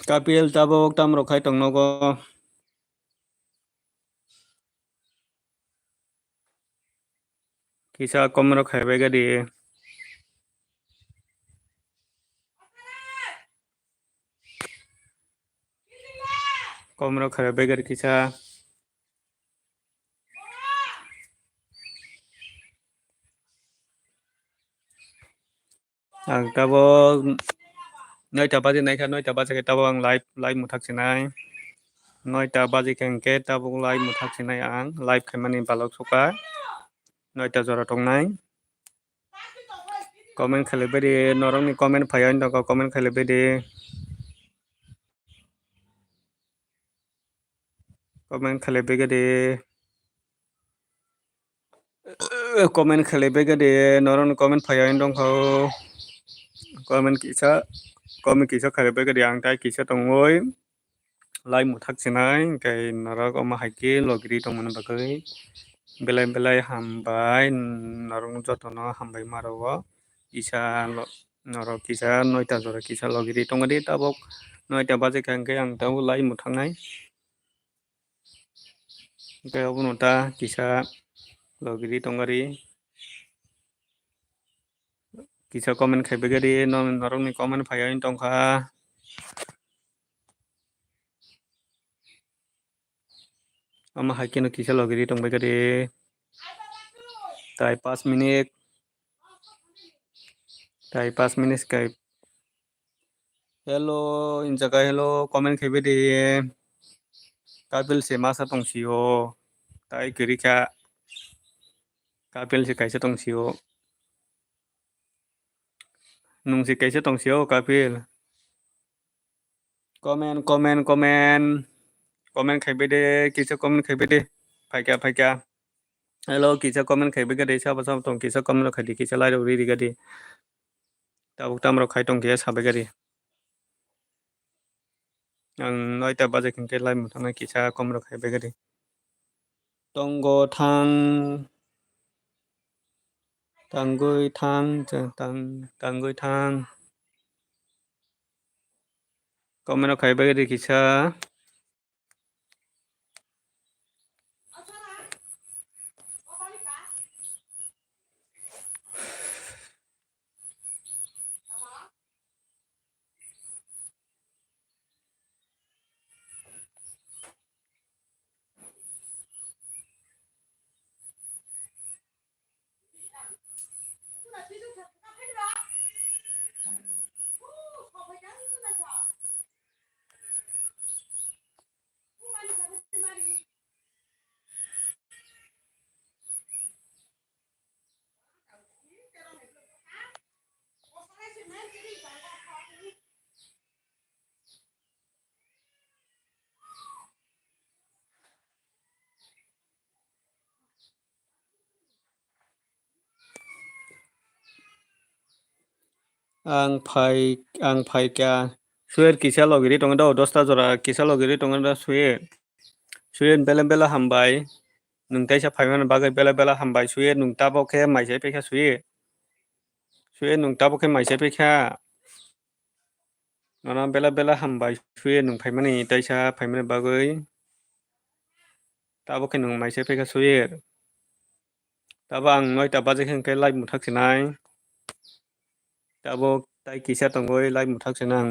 kapil tabok tam rokhai tongnogo kisa komro khaibai gadi komro khaibai gadi kisa ang tabok noita baji naikha noita baji ke tabok ang live muthak sinai noita baji kengke tabok live muthak sinai ang live khaimani balok soka noita jora tongnai comment khaibai de norok ni comment phaiani doko comment khaibai de comment khaibai gadi comment khaibai gadi norok ni comment phaiani dongkho comment kisa khaibai gadi ang tai kisa tongoi lai muthak sinai kai norok oma haike logiri tongmani bagai belai hambai norok jotono hambai maro kisa norok kisa noita jora kisa logiri tongadi tabok noita baje kengke ang tabo lai muthaknai kai obono ta kisa logiri tongari kisa comment khaibai gadi norok ni comment phaiani tongkha ama haike no kisa logiri tongbai gadi tai 5 minute kai hello injaga hello comment khaibai de kapil se masa tongsiyo tai kirika kapil se kaisa tongsiyo nung se kaisa tongsiyo kapil comment khaibai de kisa comment khaibai de phaika hello kisa comment khaibai gadi saba tong kisa comment khadi kisa lai ri gadi tabuk tamro khai tong kisa sabai gadi ang noita baje kengke lai muthakna kisa comment khaibai gadi tonggo tangoi thang comment khaibai gadi kisa आं फाइका सुएर किसा लगिरि दङ दा 10ता जरा किसा लगिरि दङ दा सुएर बेला हामबाय नोंथाइसा फाइमान बागै बेला हामबाय सुएर नोंताबोखे माइसे फैखा सुएर नोंताबोखे माइसे फैखा नना बेला हामबाय सुएर नों फाइमानि ताइसा फाइमान बागै ताबोखे नों माइसे फैखा सुएर ताबो आं 9ता बाजे खेंखे लाइभ मुथाखिनाय ताबो ताइ किसा तंगoi लाइभ मुथाखिनाय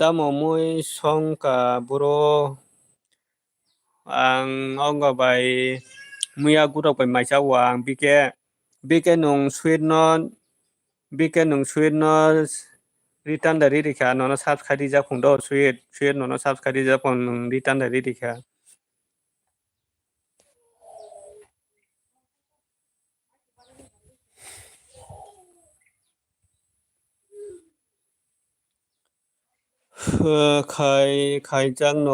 दा ममoi संका बरो आं अंगाबाय मैया गुरावबाय माइसा वां बिके नों सुएर न रिटार्न दा रिखा नना साबसक्राइब जाफुंद सुएर नना साबसक्राइब जाफुं रिटार्न दा रिखा खाइजां न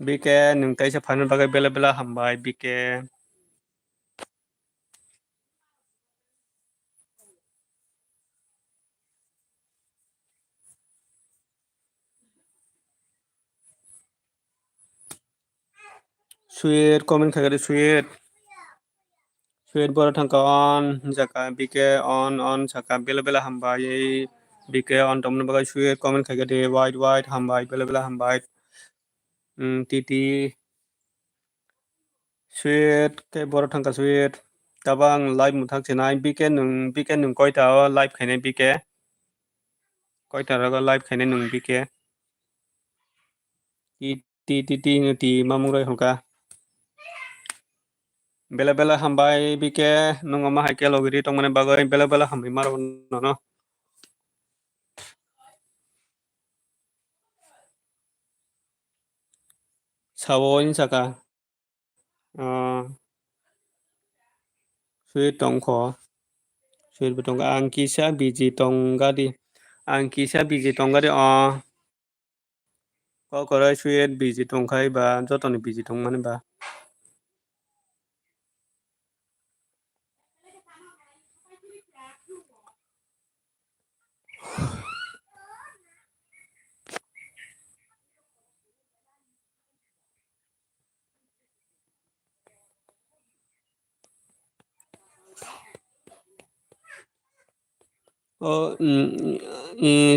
बिके नोंथाइसा फाइमान बागै बेला हामबाय बिके सुएर कमेन्ट खागोन सुएर बर थांका अन जाका बिके अन साका बेला हामबाय बिके अन तमन बागै सुएर कमेन्ट खागोन दे वाइट हामबाय बेला हामबाय टीटी सुएर के बर थांका सुएर ताबा आं लाइभ मुथाखिनाय बिके नों कयता लाइभ खायनाय बिके कयता रगा लाइभ खायनाय नों बिके टी मामुराय हलका बेला हामबाय बिके नों मा हाइके लगिरि तंमाने बागै बेला हामबाय मारो न सावोइन साका सुएर तंख सुएर बतंगा आं किसा बिजि तंगादि ककराय सुएर बिजि तंखाय बा जतन बिजि तंग माने बा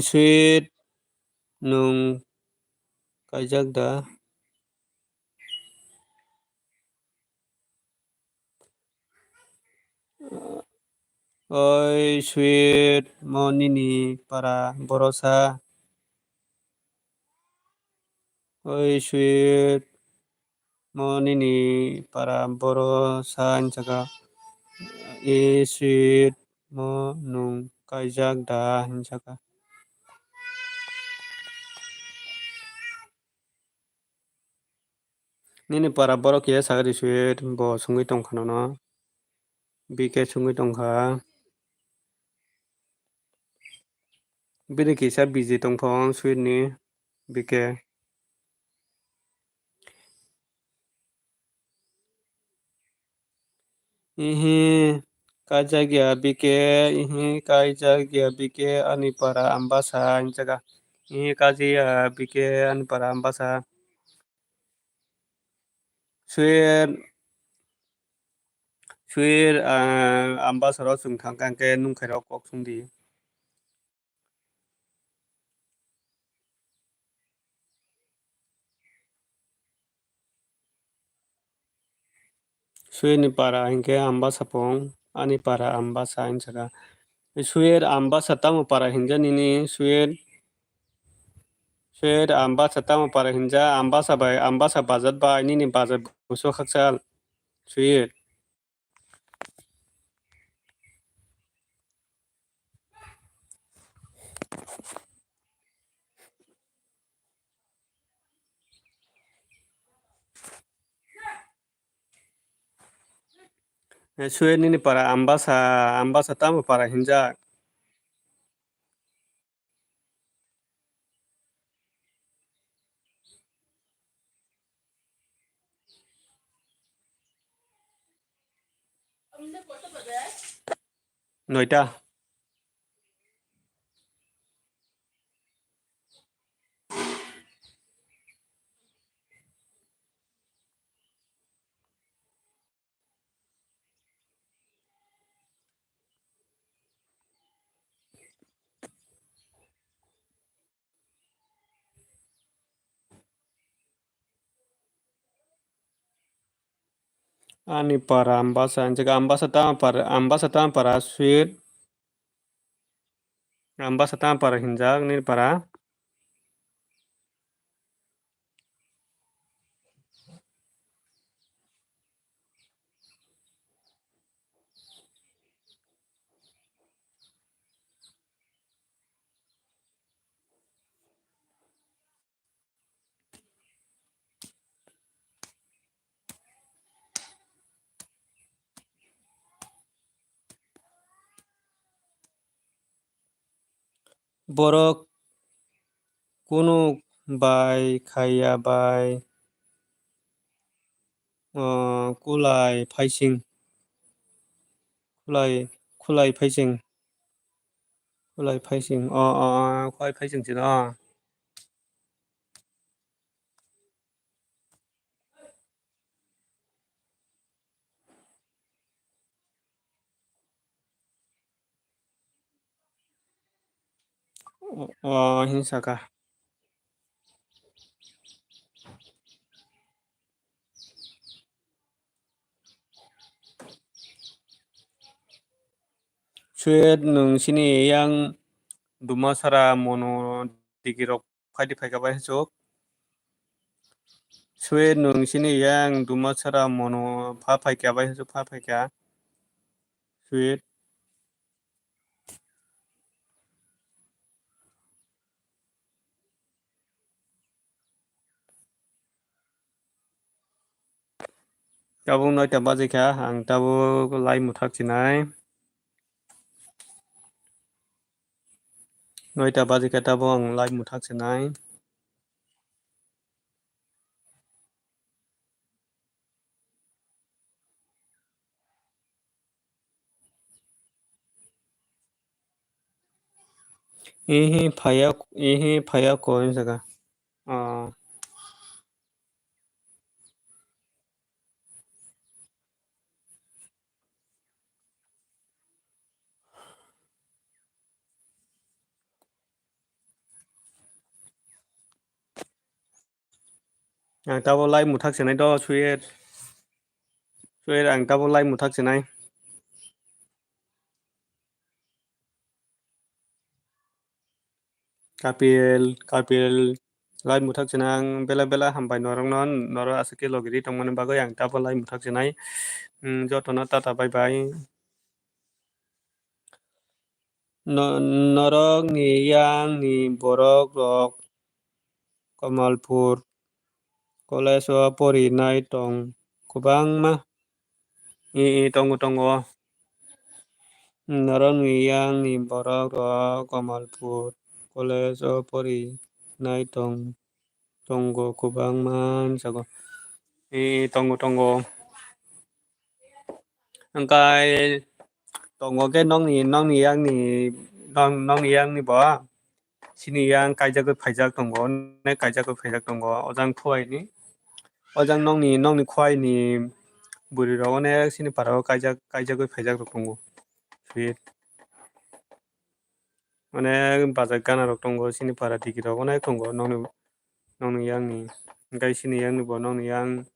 सुएर नों कायजाक दा ओइ सुएर मनिनि पारा बरसा ओइ सुएर मनिनि पारा बरसा जगा सुएर म नों कायजाक दा हिंसाका Nini para borok ya sagari suet bo sungui tongkha no bike sungui tongkha bini kisa biji tongphong suet ni bike ihi kaijagya bike ani para ambasa jaga ihi kajiya bike ani para ambasa suer ambasaro chung thangkangke nungkhairok kok sungdi suer ni para hingke ambasa pong ani para ambasa jaga suer ambasa tamo para hinja nini suer ambasa tamo para hinja ambasa bazat bai nini bazat buso khaksal suer suer nini para ambasa tamo para hinja 9টা Ani para ambasan jika ambasata para sweet ambasata para hinjak ni para borok kuno bai khaya bai kulai paising kulai paising kulai paising sih hinsaka sweet nungsini yang dumasara mono digirok faidi faikabai hesok sweet nungsini yang dumasara mono pha faika bai hesok pha faika sweet tabung 9টা बाजिखा आं दाबो लाइ मुथाखिनाय 9টা बाजिखा दाबो आं लाइ मुथाखिनाय इहि फाया को जगह आं दाबो लाइ मुथाखिनाय द sweet आं दाबो लाइ मुथाखिनाय kapil lai muthaksinang bela bela hambai norongnon noro asake logiri tongmani bagoi ang tabo lai muthaksinai jotono tata bye bye norok ni yang ni borok rok Kamalpur college o porinai tong kubangma tongo norok ni yang ni borok rok Kamalpur college o porinai tonggo kubangma sago tongo angkai tongo ke nongni yang ni bo sini yang kaijak phaijak tongo ne kaijak phaijak tongo ojang thuai ni ojang nongni khwai ni buri rok ne sini parao kaijak phaijak rok tongo sweet mane bazak gana rok tongo sini para digi rok ne tongo nongni yang ni angkai sini yang ni bo nongni yang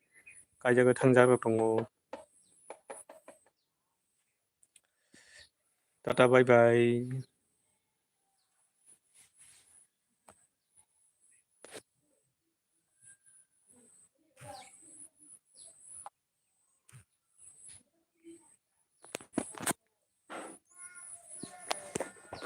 kaijak thangjak rok tongo tata bye bye